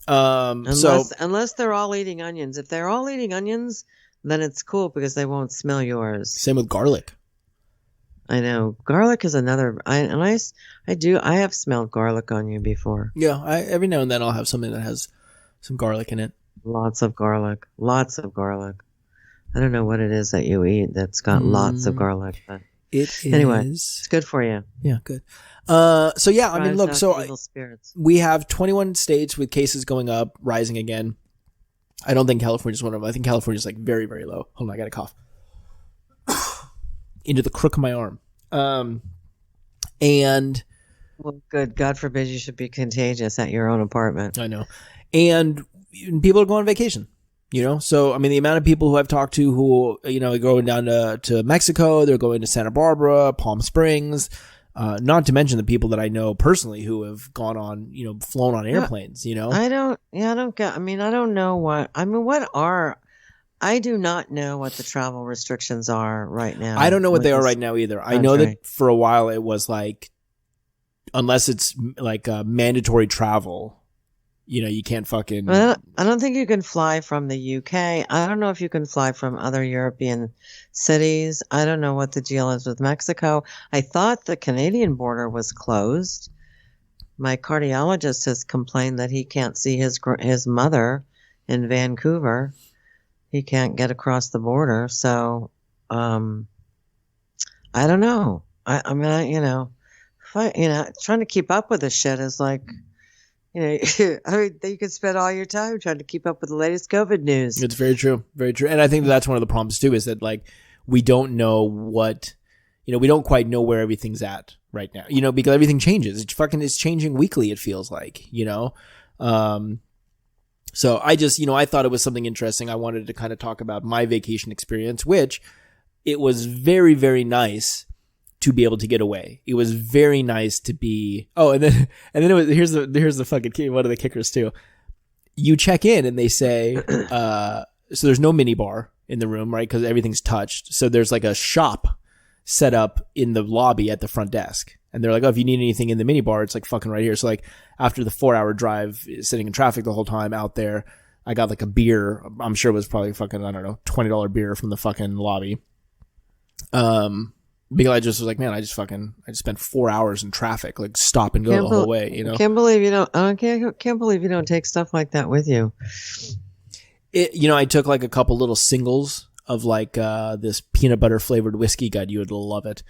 Unless they're all eating onions. If they're all eating onions, then it's cool because they won't smell yours. Same with garlic. I know. Garlic is another. I have smelled garlic on you before. Yeah, every now and then I'll have something that has some garlic in it. Lots of garlic. I don't know what it is that you eat that's got lots of garlic, but anyway, it's good for you. Yeah, good. So yeah, I mean, look, we have 21 states with cases going up, rising again. I don't think California's one of them. I think California's like very, very low. Hold on, I got a cough. Into the crook of my arm. And well, good. God forbid you should be contagious at your own apartment. I know. And people are going on vacation, you know? So, I mean, the amount of people who I've talked to who, you know, are going down to Mexico, they're going to Santa Barbara, Palm Springs, not to mention the people that I know personally who have gone on, you know, flown on airplanes, you know? I don't know I do not know what the travel restrictions are right now. I don't know what they are right now either. I know that for a while it was like, unless it's like mandatory travel, you know, you can't fucking. I don't think you can fly from the UK. I don't know if you can fly from other European cities. I don't know what the deal is with Mexico. I thought the Canadian border was closed. My cardiologist has complained that he can't see his mother in Vancouver. He can't get across the border. So, I don't know. I mean, trying to keep up with this shit is like, you know, I mean, you could spend all your time trying to keep up with the latest COVID news. It's very true. Very true. And I think that's one of the problems too, is that like, we don't know what, you know, we don't quite know where everything's at right now, because everything changes. It's changing weekly. It feels like, so I just, I thought it was something interesting. I wanted to kind of talk about my vacation experience, which it was very, very nice to be able to get away. It was very nice to be, and then it was, here's the fucking, one of the kickers too. You check in and they say, so there's no mini bar in the room, right? Cause everything's touched. So there's like a shop set up in the lobby at the front desk. And they're like, oh, if you need anything in the mini bar, it's like fucking right here. So like after the 4-hour drive, sitting in traffic the whole time out there, I got like a beer. I'm sure it was probably fucking, I don't know, $20 beer from the fucking lobby. Because I just was like, man, I just spent 4 hours in traffic, like stop and go the whole way, Can't believe you don't take stuff like that with you. I took like a couple little singles of like this peanut butter flavored whiskey. God, you would love it.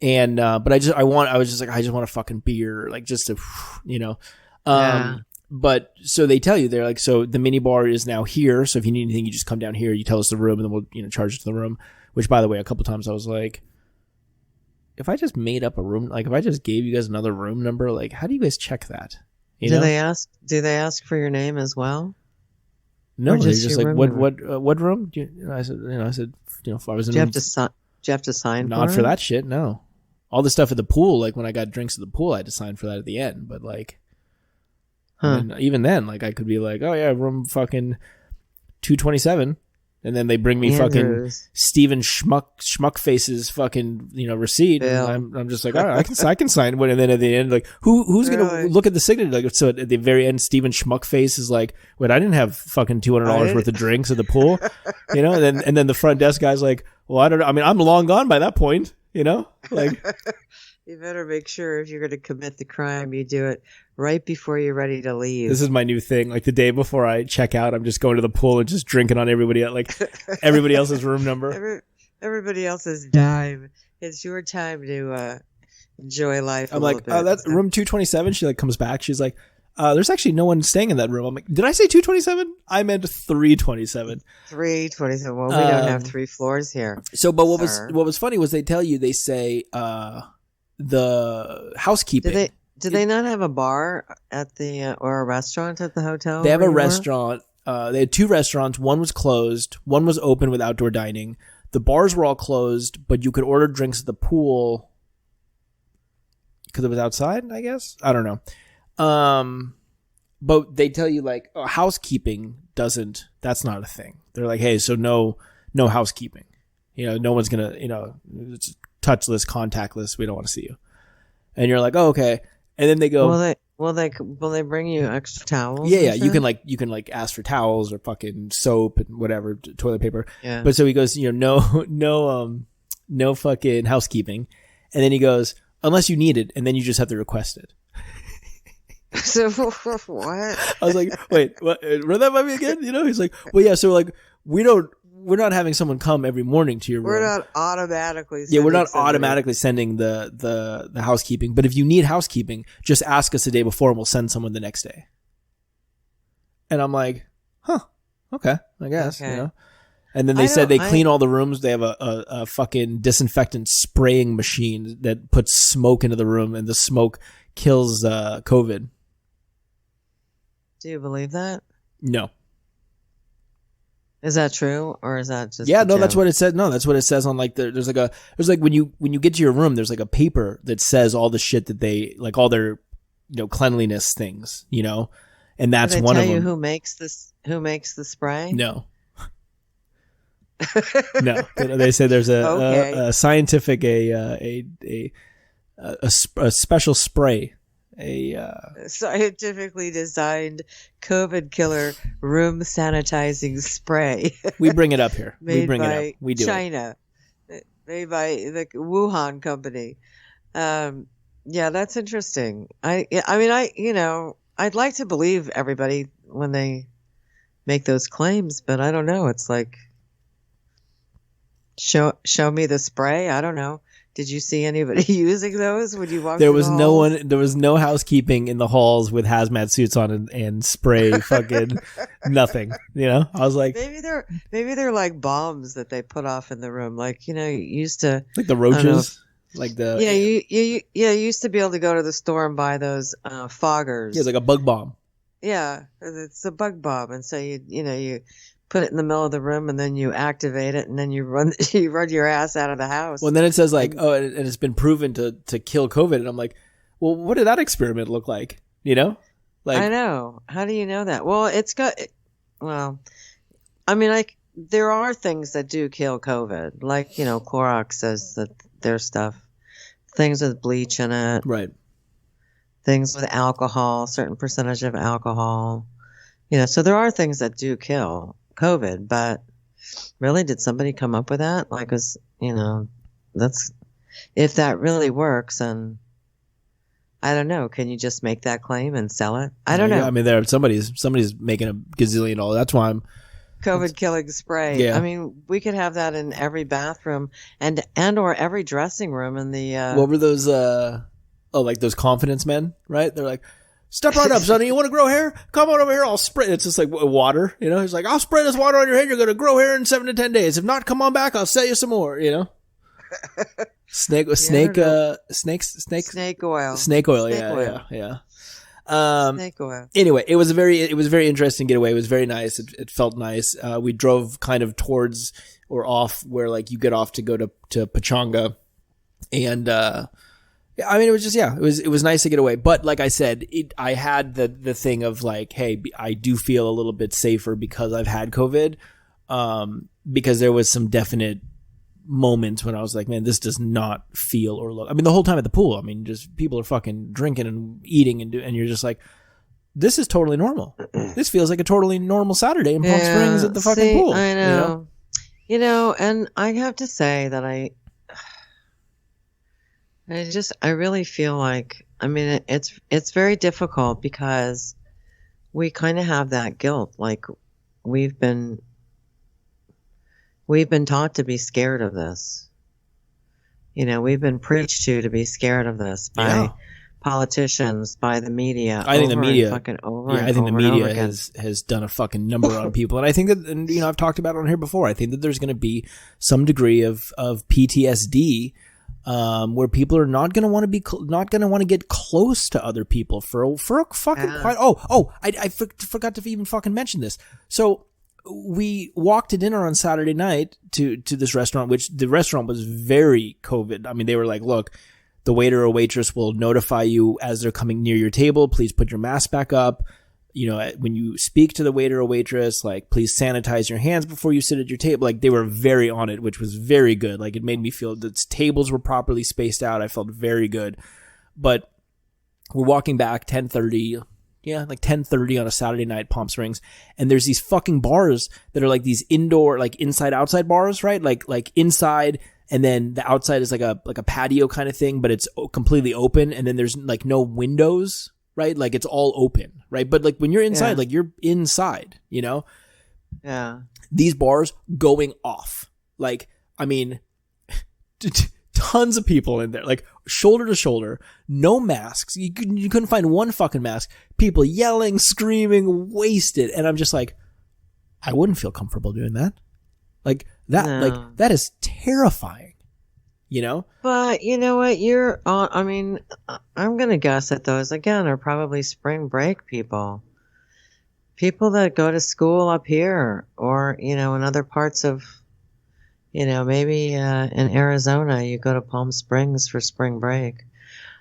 And but I just want a fucking beer, like just to, Yeah. But so they tell you, they're like, so the mini bar is now here. So if you need anything, you just come down here, you tell us the room, and then we'll charge it to the room. Which, by the way, a couple times I was like, if I just made up a room, like if I just gave you guys another room number, like how do you guys check that? Do they ask for your name as well? No, they're just like, what room? I said, if I was in. Do you have to sign? Not for that shit. No, all the stuff at the pool. Like when I got drinks at the pool, I had to sign for that at the end. But like, even then, like I could be like, oh yeah, room fucking 227. And then they bring me fucking Steven Schmuckface's fucking receipt, and I'm just like, all right, I can sign one. And then at the end, like, who's gonna look at the signature? Like, so at the very end, Steven Schmuckface is like, wait, I didn't have fucking $200 worth of drinks at the pool, And then the front desk guy's like, well, I don't know. I mean, I'm long gone by that point, like. You better make sure if you're going to commit the crime, you do it right before you're ready to leave. This is my new thing. Like the day before I check out, I'm just going to the pool and just drinking on everybody else's room number. Everybody else's dime. It's your time to enjoy life. I'm like, oh, that's room 227. She like comes back. She's like, there's actually no one staying in that room. I'm like, did I say 227? I meant 327. 327. Well, we don't have 3 floors here. So, but what was funny was they say the housekeeping. Did they not have a bar at the or a restaurant at the hotel? They have a restaurant. They had 2 restaurants. One was closed. One was open with outdoor dining. The bars were all closed, but you could order drinks at the pool because it was outside, I guess. I don't know. But they tell you like housekeeping that's not a thing. They're like, hey, so no housekeeping. No one's gonna, it's touchless, contactless. We don't want to see you. And you're like, oh, okay. And then they go, will they bring you extra towels? Yeah. You can like ask for towels or fucking soap and whatever, toilet paper. Yeah. But so he goes, no fucking housekeeping. And then he goes, unless you need it. And then you just have to request it. So what? I was like, wait, what? Run that by me again? He's like, well, yeah. So like, we're not having someone come every morning to your room. We're not automatically sending the housekeeping. But if you need housekeeping, just ask us the day before and we'll send someone the next day. And I'm like, huh, okay, I guess, Okay. And then they said they clean all the rooms. They have a fucking disinfectant spraying machine that puts smoke into the room, and the smoke kills COVID. Do you believe that? No. Is that true, or is that just? Yeah, no, that's what it says. No, that's what it says on like there's like when you get to your room, there's like a paper that says all the shit that they like, all their cleanliness things, and that's Do they one tell of them. You who makes the spray? No. No, they say there's a scientific a special spray. Scientifically designed COVID killer room sanitizing spray. We bring it up here. Made we bring by it up. We do China. Made by the Wuhan company. Yeah, that's interesting. I'd like to believe everybody when they make those claims, but I don't know. It's like, show me the spray. I don't know. Did you see anybody using those when you walked? There was no one. There was no housekeeping in the halls with hazmat suits on and spray fucking nothing. I was like, maybe they're like bombs that they put off in the room, like you used to like the roaches. Like the you used to be able to go to the store and buy those foggers. Yeah, it's like a bug bomb. Yeah, it's a bug bomb, and so you put it in the middle of the room, and then you activate it, and then you run your ass out of the house. Well, and then it says like, oh, and it's been proven to kill COVID, and I'm like, well, what did that experiment look like? You know, like I know. How do you know that? Well, well, I mean, like there are things that do kill COVID, like Clorox says that their stuff, things with bleach in it, right? Things with alcohol, certain percentage of alcohol. So there are things that do kill COVID, but really, did somebody come up with that? Like, that's if that really works, and I don't know. Can you just make that claim and sell it? I don't know. I mean, somebody's making a gazillion dollars. That's why I'm COVID killing spray. Yeah. I mean, we could have that in every bathroom and or every dressing room in the. What were those? Like those confidence men, right? They're like, step right up, sonny. You want to grow hair? Come on over here. I'll spray. It's just like water, He's like, I'll spray this water on your head. You're going to grow hair in 7 to 10 days. If not, come on back. I'll sell you some more, Snake oil. Snake oil. Snake oil. Snake oil. Yeah. Snake oil. Anyway, it was a very interesting getaway. It was very nice. It felt nice. We drove kind of towards or off where like you get off to go to Pachanga, and I mean, it was just, it was nice to get away. But like I said, I had the thing of like, hey, I do feel a little bit safer because I've had COVID. Because there was some definite moments when I was like, man, this does not feel or look. I mean, the whole time at the pool, I mean, just people are fucking drinking and eating and you're just like, this is totally normal. This feels like a totally normal Saturday in Palm Springs at the fucking pool. I know. And I have to say that I really feel like, I mean, it's very difficult because we kind of have that guilt. Like we've been taught to be scared of this. We've been preached to be scared of this by politicians, by the media. I think the media has has done a fucking number on people. And I think that, and I've talked about it on here before, I think that there's going to be some degree of PTSD where people are not going to want to get close to other people for a fucking quite. I forgot to even fucking mention this. So we walked to dinner on Saturday night to this restaurant, which the restaurant was very COVID. I mean, they were like, look, the waiter or waitress will notify you as they're coming near your table. Please put your mask back up. When you speak to the waiter or waitress, like, please sanitize your hands before you sit at your table. Like, they were very on it, which was very good. Like, it made me feel that tables were properly spaced out. I felt very good. But we're walking back 10:30. Yeah, like 10:30 on a Saturday night, Palm Springs. And there's these fucking bars that are like these indoor, like inside-outside bars, right? Like inside, and then the outside is like a patio kind of thing, but it's completely open. And then there's like no windows, right? Like it's all open, right? But like when you're inside, like you're inside, Yeah. These bars going off. Like, I mean, tons of people in there, like shoulder to shoulder, no masks. You couldn't find one fucking mask. People yelling, screaming, wasted. And I'm just like, I wouldn't feel comfortable doing that. Like that, like that is terrifying, But you know what? I mean, I'm going to guess that those again are probably spring break people that go to school up here or, in other parts of, maybe in Arizona, you go to Palm Springs for spring break.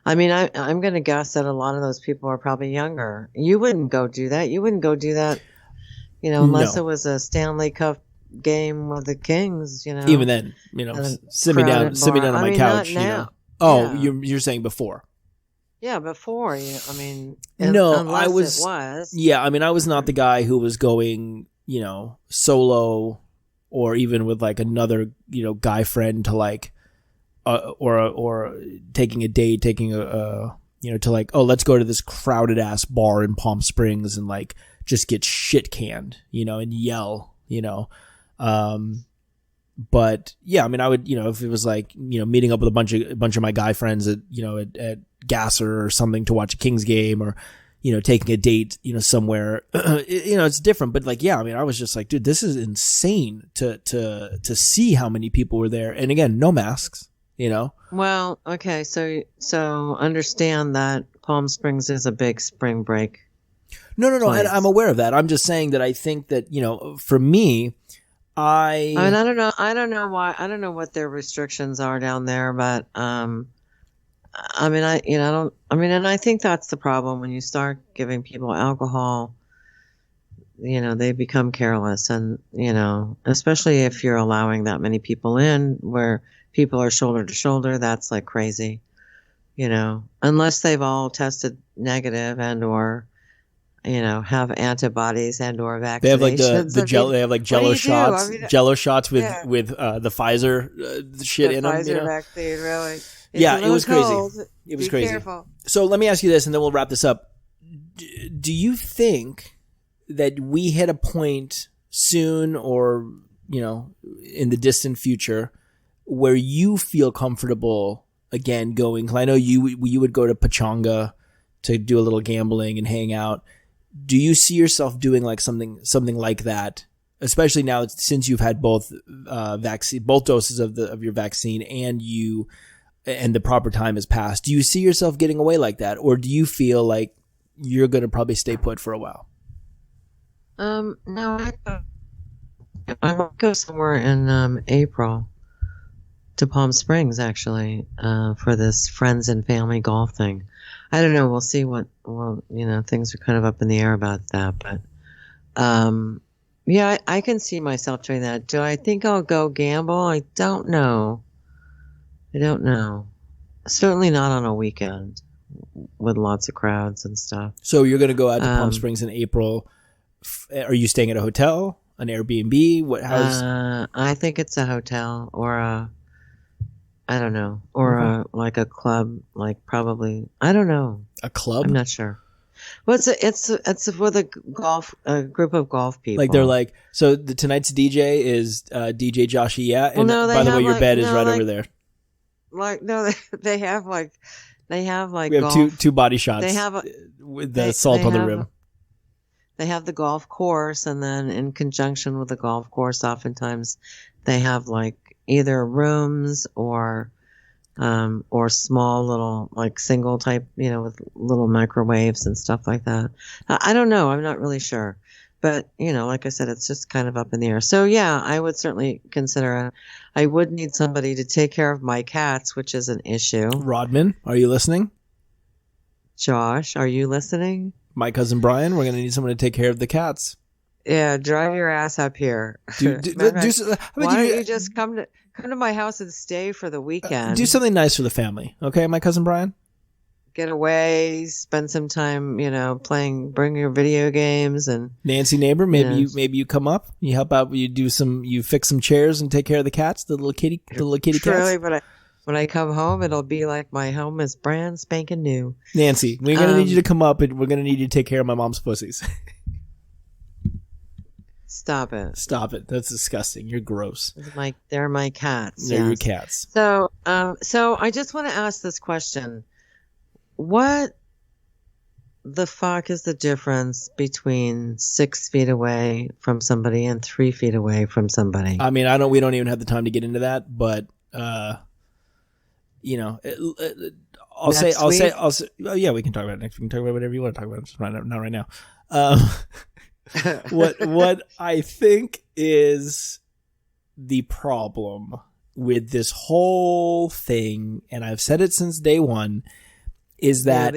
I mean, I'm going to guess that a lot of those people are probably younger. You wouldn't go do that. You wouldn't go do that, unless it was a Stanley Cup game with the Kings, Even then, sit me down on my couch, Oh, yeah. You're saying before. Yeah, before. I mean, no, I was. Yeah, I mean, I was not the guy who was going, solo, or even with like another, guy friend to like, or taking a date, to like, oh, let's go to this crowded ass bar in Palm Springs and like just get shit canned, and yell, but yeah, I mean, I would, if it was like, meeting up with a bunch of my guy friends at Gasser or something to watch a Kings game, or, taking a date, somewhere, it's different. But like, yeah, I mean, I was just like, dude, this is insane to see how many people were there. And again, no masks, you know? Well, okay, so understand that Palm Springs is a big spring break. No, and place. I'm aware of that. I'm just saying that I think that, for me, I mean, I don't know. I don't know why. I don't know what their restrictions are down there, but I mean, and I think that's the problem when you start giving people alcohol. They become careless, and especially if you're allowing that many people in, where people are shoulder to shoulder, that's like crazy. Unless they've all tested negative and or have antibodies and or vaccinations. They have like they have like Jello shots, Jello shots with the Pfizer shit in them. Pfizer vaccine, really. It was crazy. It was crazy. Careful. So let me ask you this, and then we'll wrap this up. Do you think that we hit a point soon, or in the distant future, where you feel comfortable again going? Because I know you would go to Pachanga to do a little gambling and hang out. Do you see yourself doing like something like that, especially now since you've had both doses of your vaccine and the proper time has passed? Do you see yourself getting away like that, or do you feel like you're going to probably stay put for a while? No, I might go somewhere in April to Palm Springs, actually, for this friends and family golf thing. I don't know. We'll see things are kind of up in the air about that, but I can see myself doing that. Do I think I'll go gamble? I don't know. Certainly not on a weekend with lots of crowds and stuff. So you're going to go out to Palm Springs in April. Are you staying at a hotel, an Airbnb? I think it's a hotel or I don't know, or like a club, like probably, I don't know. A club? I'm not sure. Well, it's with a group of golf people. Like they're like, so tonight's DJ is DJ Josh. Yeah, and by the way, your bed is right over there. Like no, they have like we have golf. two body shots. They have with the salt on the rim. They have the golf course, and then in conjunction with the golf course, oftentimes they have like either rooms or small little like single type, with little microwaves and stuff like that. I don't know. I'm not really sure. But, like I said, it's just kind of up in the air. So, yeah, I would certainly consider it. I would need somebody to take care of my cats, which is an issue. Rodman, are you listening? Josh, are you listening? My cousin Brian, we're going to need someone to take care of the cats. Yeah, drive your ass up here. Why don't you just come to my house and stay for the weekend? Do something nice for the family, okay, my cousin Brian? Get away, spend some time, playing, bring your video games and Nancy neighbor, maybe you come up, you help out, you fix some chairs and take care of the cats, the little kitty cats. Surely, but when I come home, it'll be like my home is brand spanking new. Nancy, we're going to need you to come up, and we're going to need you to take care of my mom's pussies. Stop it. That's disgusting. You're gross. They're my cats. They're your cats. So I just want to ask this question. What the fuck is the difference between 6 feet away from somebody and 3 feet away from somebody? I mean, we don't even have the time to get into that, but I'll say, yeah, we can talk about it next. We can talk about whatever you want to talk about. Just not right now. What I think is the problem with this whole thing, and I've said it since day one, is that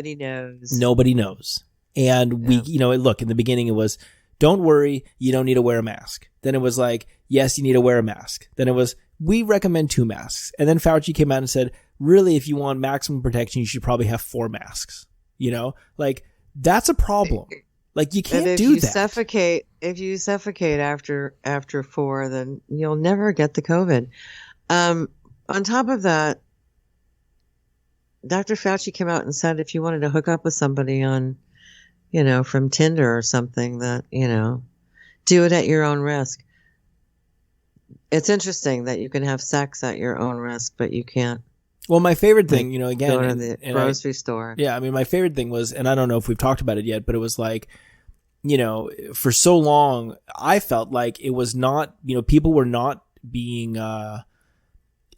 nobody knows. And we, look, in the beginning it was, don't worry, you don't need to wear a mask. Then it was like, yes, you need to wear a mask. Then it was, we recommend 2 masks. And then Fauci came out and said, really, if you want maximum protection, you should probably have 4 masks. Like that's a problem. Like you can't do that. If you suffocate after 4, then you'll never get the COVID. On top of that, Dr. Fauci came out and said if you wanted to hook up with somebody on, from Tinder or something, that, do it at your own risk. It's interesting that you can have sex at your own risk, but you can't. Well, my favorite thing, again, go to the grocery store. Yeah, I mean, my favorite thing was, and I don't know if we've talked about it yet, but it was like, for so long, I felt like it was not, people were not being,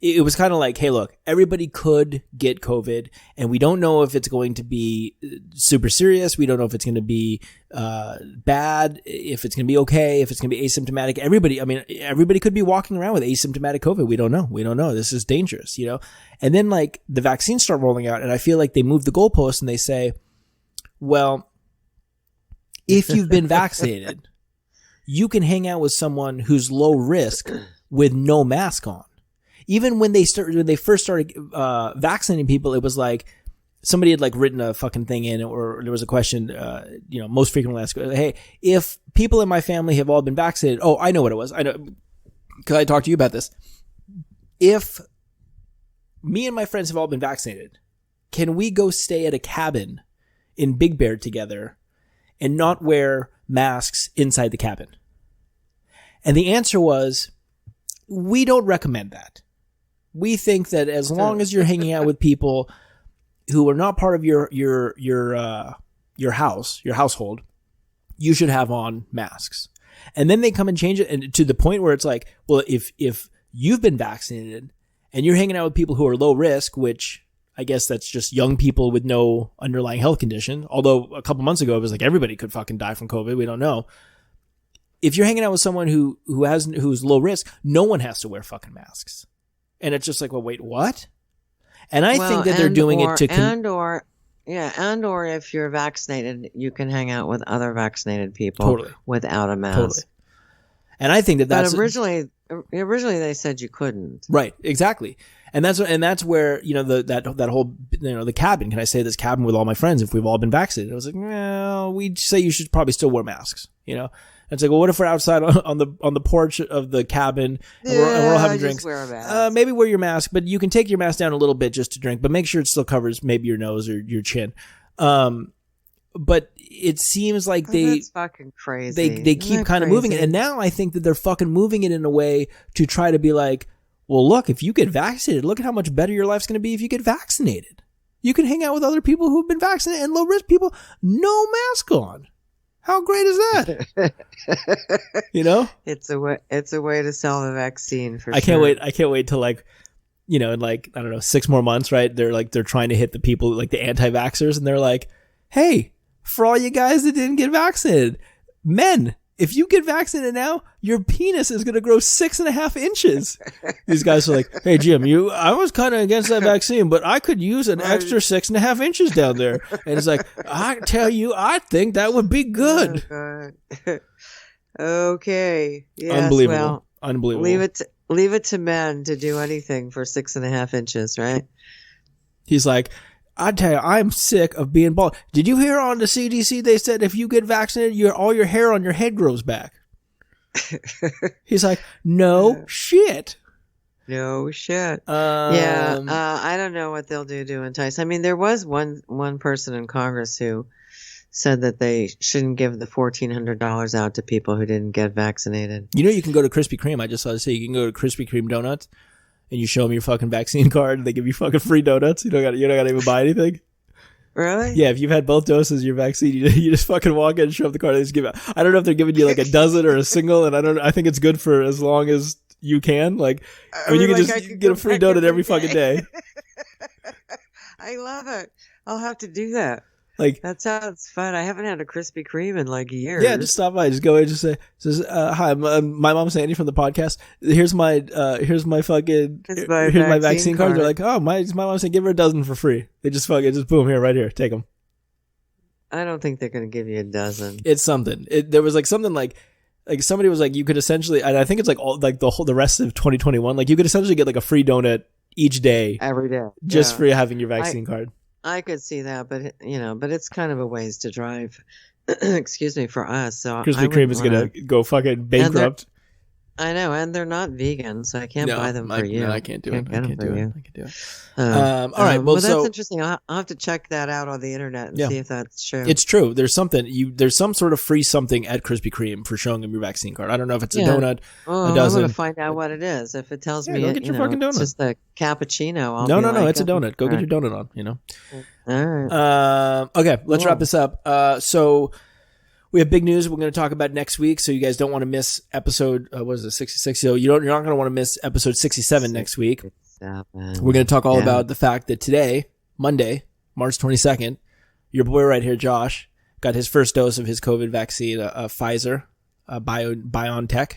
it was kind of like, hey, look, everybody could get COVID, and we don't know if it's going to be super serious. We don't know if it's going to be bad, if it's going to be okay, if it's going to be asymptomatic. Everybody could be walking around with asymptomatic COVID. We don't know. This is dangerous, you know? And then like the vaccines start rolling out, and I feel like they move the goalposts and they say, well, if you've been vaccinated, you can hang out with someone who's low risk with no mask on. Even when they first started vaccinating people, it was like somebody had like written a fucking thing in, or there was a question, most frequently asked, hey, if people in my family have all been vaccinated, oh, I know what it was. I know, because I talked to you about this. If me and my friends have all been vaccinated, can we go stay at a cabin in Big Bear together and not wear masks inside the cabin? And the answer was, we don't recommend that. We think that as long as you're hanging out with people who are not part of your household, you should have on masks. And then they come and change it, and to the point where it's like, well, if you've been vaccinated and you're hanging out with people who are low risk, which I guess that's just young people with no underlying health condition. Although a couple months ago it was like everybody could fucking die from COVID. We don't know. If you're hanging out with someone who's low risk, no one has to wear fucking masks. And it's just like, well, wait, what? And I think that they're doing it to or if you're vaccinated, you can hang out with other vaccinated people without a mask. Totally. And I think that's but originally they said you couldn't. Right, exactly. And that's where, that whole, the cabin. Can I stay at this cabin with all my friends if we've all been vaccinated? I was like, well, we'd say you should probably still wear masks, And it's like, well, what if we're outside on the porch of the cabin and we're all having drinks? Wear a mask. Maybe wear your mask, but you can take your mask down a little bit just to drink, but make sure it still covers maybe your nose or your chin. But it seems like that's fucking crazy. They keep kind of moving it, and now I think that they're fucking moving it in a way to try to be like, well, look, if you get vaccinated, look at how much better your life's going to be if you get vaccinated. You can hang out with other people who've been vaccinated and low risk people, no mask on. How great is that? It's a way to sell the vaccine for sure. I can't wait till in 6 more months, right? They're trying to hit the people like the anti-vaxxers, and they're like, hey, for all you guys that didn't get vaccinated, men, if you get vaccinated now, your penis is going to grow 6.5 inches. These guys are like, hey, Jim, I was kind of against that vaccine, but I could use an extra 6.5 inches down there. And it's like, I tell you, I think that would be good. Okay. Yes, Unbelievable. Leave it to men to do anything for 6.5 inches, right? He's like, I tell you, I'm sick of being bald. Did you hear on the CDC they said if you get vaccinated, all your hair on your head grows back? He's like, no shit. No shit. I don't know what they'll do to entice. I mean, there was one person in Congress who said that they shouldn't give the $1,400 out to people who didn't get vaccinated. You can go to Krispy Kreme. I just saw to say you can go to Krispy Kreme Donuts. And you show them your fucking vaccine card, and they give you fucking free donuts. You don't got to even buy anything. Really? Yeah, if you've had both doses of your vaccine, you just fucking walk in and show up the card. They just give it. I don't know if they're giving you like a dozen or a single, and I think it's good for as long as you can. Like, you can just get a free donut every fucking day. I love it. I'll have to do that. Like, that sounds fun. I haven't had a Krispy Kreme in like years. Yeah, just stop by. Just go in. Just say, "Hi, my mom's Sandy from the podcast. Here's my vaccine card." They're like, "Oh, my mom's saying give her a dozen for free." They just boom here, right here, take them. I don't think they're going to give you a dozen. It's something. There was like something like somebody was like, you could essentially, and I think it's like all like the rest of 2021, like you could essentially get like a free donut each day, every day, just for having your vaccine card. I could see that, but it's kind of a ways to drive. Excuse me, for us. So Krispy Kreme is gonna go fucking bankrupt. I know, and they're not vegan, so I can't buy them for you. No, I can't do it. I can't do it. All right. Well, that's interesting. I'll have to check that out on the internet and see if that's true. It's true. There's something. There's some sort of free something at Krispy Kreme for showing them your vaccine card. I don't know if it's a donut, a dozen. I'm gonna find out what it is. If it tells me, go get your fucking donut. It's just a cappuccino. No, it's a donut. Go get your donut on. All right. Okay, let's wrap this up. So we have big news we're going to talk about next week, so you guys don't want to miss episode, 66? So you're not going to want to miss episode 67 next week. We're going to talk all about the fact that today, Monday, March 22nd, your boy right here, Josh, got his first dose of his COVID vaccine, Pfizer, BioNTech.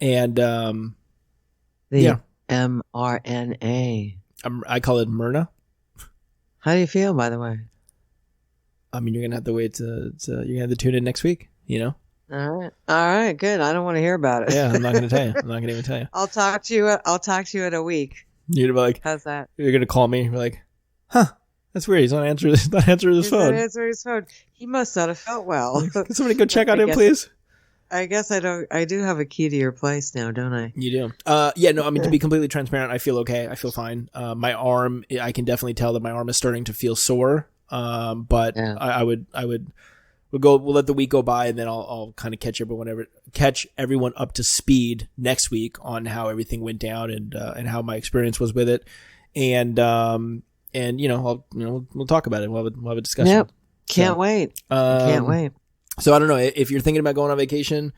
And mRNA. I call it Myrna. How do you feel, by the way? I mean, you're gonna have to wait you're gonna have to tune in next week. All right, good. I don't want to hear about it. Yeah, I'm not gonna tell you. I'm not gonna even tell you. I'll talk to you in a week. You're gonna be like, how's that? You're gonna call me. You're like, huh? That's weird. He's not answering his phone. He's not answering his phone. He must not have felt well. Can somebody go check on him, please? I guess I don't. I do have a key to your place now, don't I? You do. Yeah. No. I mean, to be completely transparent, I feel okay. I feel fine. My arm. I can definitely tell that my arm is starting to feel sore. But yeah. We'll let the week go by, and then I'll kind of catch everyone up to speed next week on how everything went down and how my experience was with it, and we'll talk about it. We'll have a discussion. Yep. Can't wait. Can't wait. So I don't know if you're thinking about going on vacation,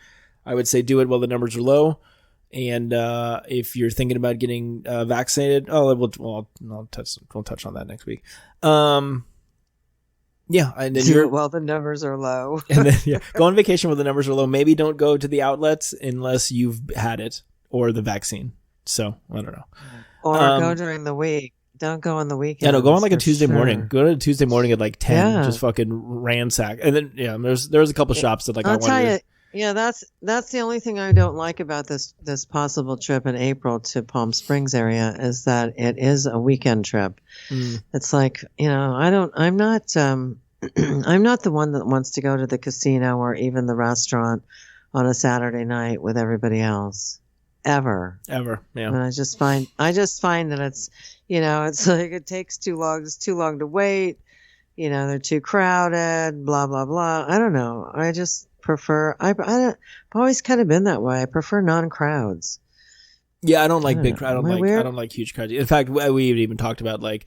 I would say do it while the numbers are low. And if you're thinking about getting vaccinated, we'll touch on that next week. Yeah, and then do it while the numbers are low. And then go on vacation while the numbers are low. Maybe don't go to the outlets unless you've had it or the vaccine. So I don't know. Or go during the week. Don't go on the weekend. Yeah, no, go on like a Tuesday morning. Go to a Tuesday morning at like 10. Yeah. Just fucking ransack. And then there's a couple shops that like I'll tell you. Yeah, that's the only thing I don't like about this possible trip in April to Palm Springs area is that it is a weekend trip. It's like, I'm not the one that wants to go to the casino or even the restaurant on a Saturday night with everybody else. Ever. Yeah. And I just find that it's, it's like it takes too long. It's too long to wait. They're too crowded, blah, blah, blah. I don't know. I just prefer, I've always kind of been that way. I prefer non-crowds. Yeah, I don't like big crowds. I don't like huge crowds. In fact, we even talked about like,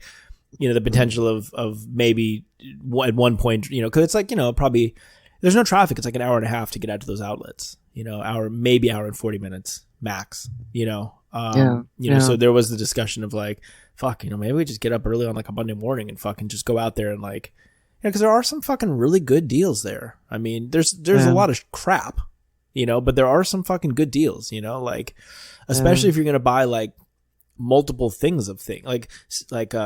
the potential of maybe at one point, because it's like, probably there's no traffic. It's like an hour and a half to get out to those outlets, hour and 40 minutes max, so there was the discussion of like, fuck, maybe we just get up early on like a Monday morning and fucking just go out there and like, because there are some fucking really good deals there. I mean, there's a lot of crap, but there are some fucking good deals, like, especially if you're going to buy like multiple things like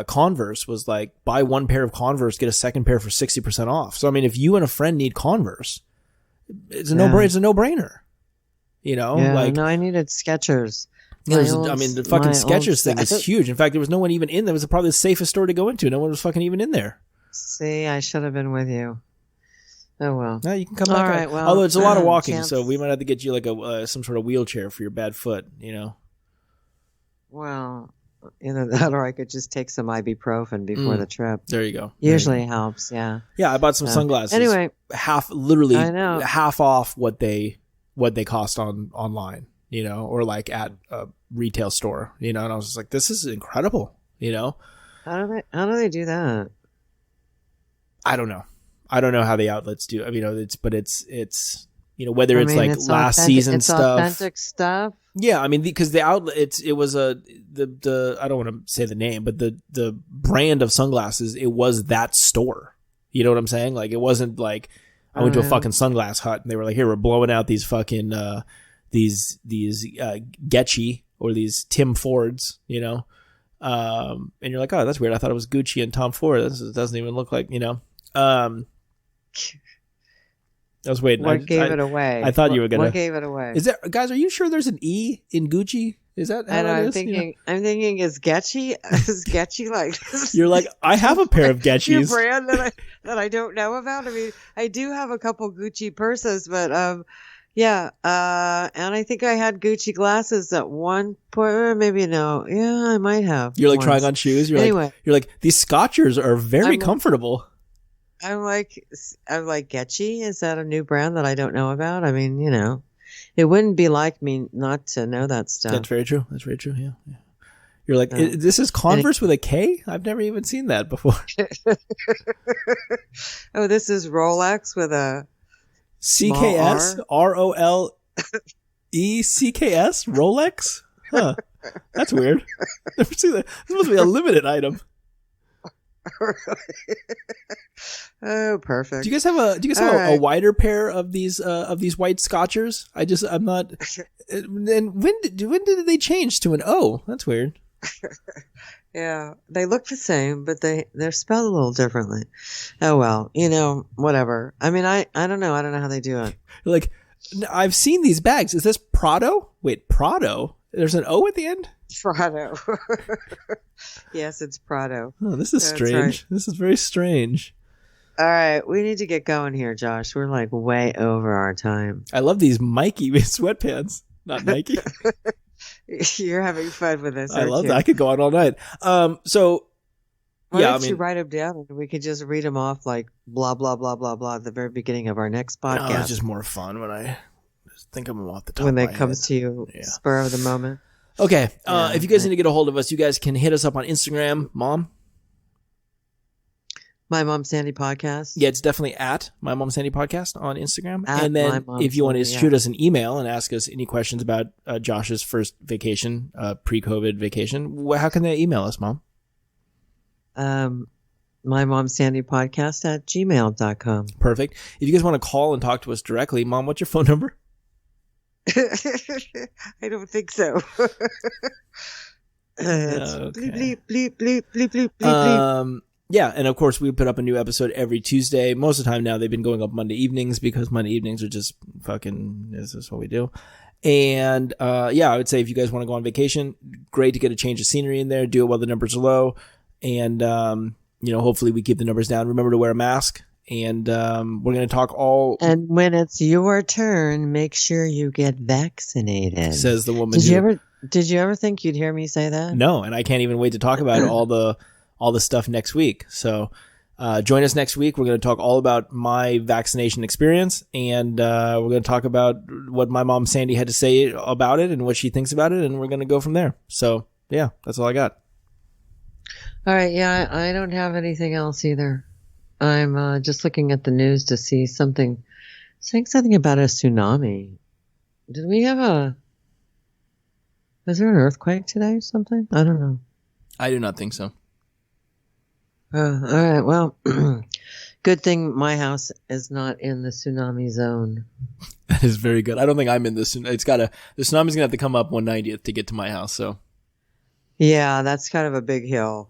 Converse was like, buy one pair of Converse, get a second pair for 60% off. So, I mean, if you and a friend need Converse, it's a no-brainer, No, I needed Skechers. The fucking Skechers thing is huge. In fact, there was no one even in there. It was probably the safest store to go into. No one was fucking even in there. See, I should have been with you. Oh, well. No, you can come back. All right, well, although it's a lot of walking, so we might have to get you like some sort of wheelchair for your bad foot, Well, that or I could just take some ibuprofen before the trip. There you go. Usually helps, yeah. Yeah, I bought some sunglasses. Anyway. Half off what they cost online, or like at a retail store, and I was just like, this is incredible, How do they do that? I don't know how the outlets do. I mean, it's whether it's like last season stuff, authentic stuff. Yeah, I mean, because the outlet, it was I don't want to say the name, but the brand of sunglasses, it was that store. You know what I'm saying? Like, it wasn't like I went to a fucking sunglass hut and they were like, here, we're blowing out these fucking these Getchy or these Tim Fords, and you're like, oh, that's weird. I thought it was Gucci and Tom Ford. It doesn't even look like, I was waiting. What gave it away? I thought you were gonna. What gave it away? Is there, guys? Are you sure there's an E in Gucci? Is that how I'm thinking is Getchy? Is Getchy like? You're like, I have a pair of Getchys. Your brand that I don't know about. I mean, I do have a couple Gucci purses, but and I think I had Gucci glasses at one point. Maybe no. Yeah, I might have. You're like trying on shoes. You're like these Scotchers are very comfortable. I'm like Getchy. Is that a new brand that I don't know about? I mean, it wouldn't be like me not to know that stuff. That's very true. Yeah. You're like, this is Converse with a K? I've never even seen that before. Oh, this is Rolex with a CKS? ROLECKS? Rolex? Huh. That's weird. Never seen that. This must be a limited item. Oh, perfect. Do you guys have a wider pair of these white Scotchers? I'm not. And when did they change to an O? That's weird. Yeah, they look the same, but they're spelled a little differently. Oh well, whatever. I mean, I don't know. I don't know how they do it. Like, I've seen these bags. Is this Prado? Wait, Prado? There's an O at the end? Prado. Yes, it's Prado. Oh, this is strange. Right. This is very strange. All right, we need to get going here, Josh. We're like way over our time. I love these Mikey sweatpants. Not Nike. You're having fun with this. I love that. I could go on all night. So, why don't you write them down and we could just read them off like blah, blah, blah, blah, blah at the very beginning of our next podcast. No, it's just more fun when I just think of them off the top when of my that comes to you, spur of the moment. Okay. If you guys need to get a hold of us, you guys can hit us up on Instagram. Mom? My Mom Sandy Podcast. Yeah, it's definitely at My Mom Sandy Podcast on Instagram. And then if you want to shoot us an email and ask us any questions about Josh's first vacation, pre-COVID vacation, how can they email us, Mom? My Mom Sandy Podcast at gmail.com. Perfect. If you guys want to call and talk to us directly, Mom, what's your phone number? I don't think so. Bleep, bleep, bleep, bleep, bleep, bleep. Yeah, and of course we put up a new episode every Tuesday. Most of the time now they've been going up Monday evenings because Monday evenings are just this is what we do. And I would say if you guys want to go on vacation, great to get a change of scenery in there. Do it while the numbers are low, and hopefully we keep the numbers down. Remember to wear a mask, and we're going to talk all. And when it's your turn, make sure you get vaccinated. Says the woman. Did you ever think you'd hear me say that? No, and I can't even wait to talk about all the stuff next week. So join us next week. We're going to talk all about my vaccination experience, and we're going to talk about what my mom Sandy had to say about it and what she thinks about it, and we're going to go from there. So yeah, that's all I got. All right. Yeah, I don't have anything else either. I'm just looking at the news to see saying something about a tsunami. Did we have was there an earthquake today or something? I don't know. I do not think so. All right. Well, good thing my house is not in the tsunami zone. That is very good. I don't think I'm in this. The tsunami's going to have to come up 190th to get to my house. So, yeah, that's kind of a big hill,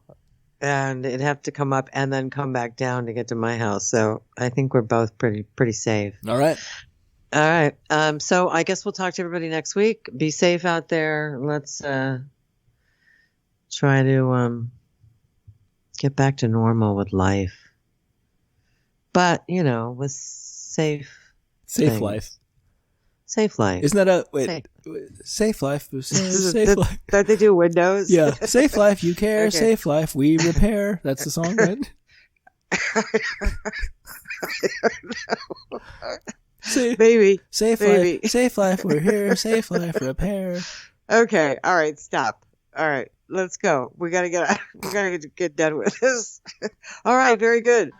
and it'd have to come up and then come back down to get to my house. So I think we're both pretty safe. All right. All right. So I guess we'll talk to everybody next week. Be safe out there. Let's try to get back to normal with life. But, with safe life. Safe life. Isn't that safe life? Safe life. That they do Windows? Yeah. Safe life, you care. Okay. Safe life, we repair. That's the song, right? Maybe. Safe life. Safe life, we're here. Safe life, repair. Okay. All right. Stop. All right. Let's go. We gotta get done with this. All right. Very good.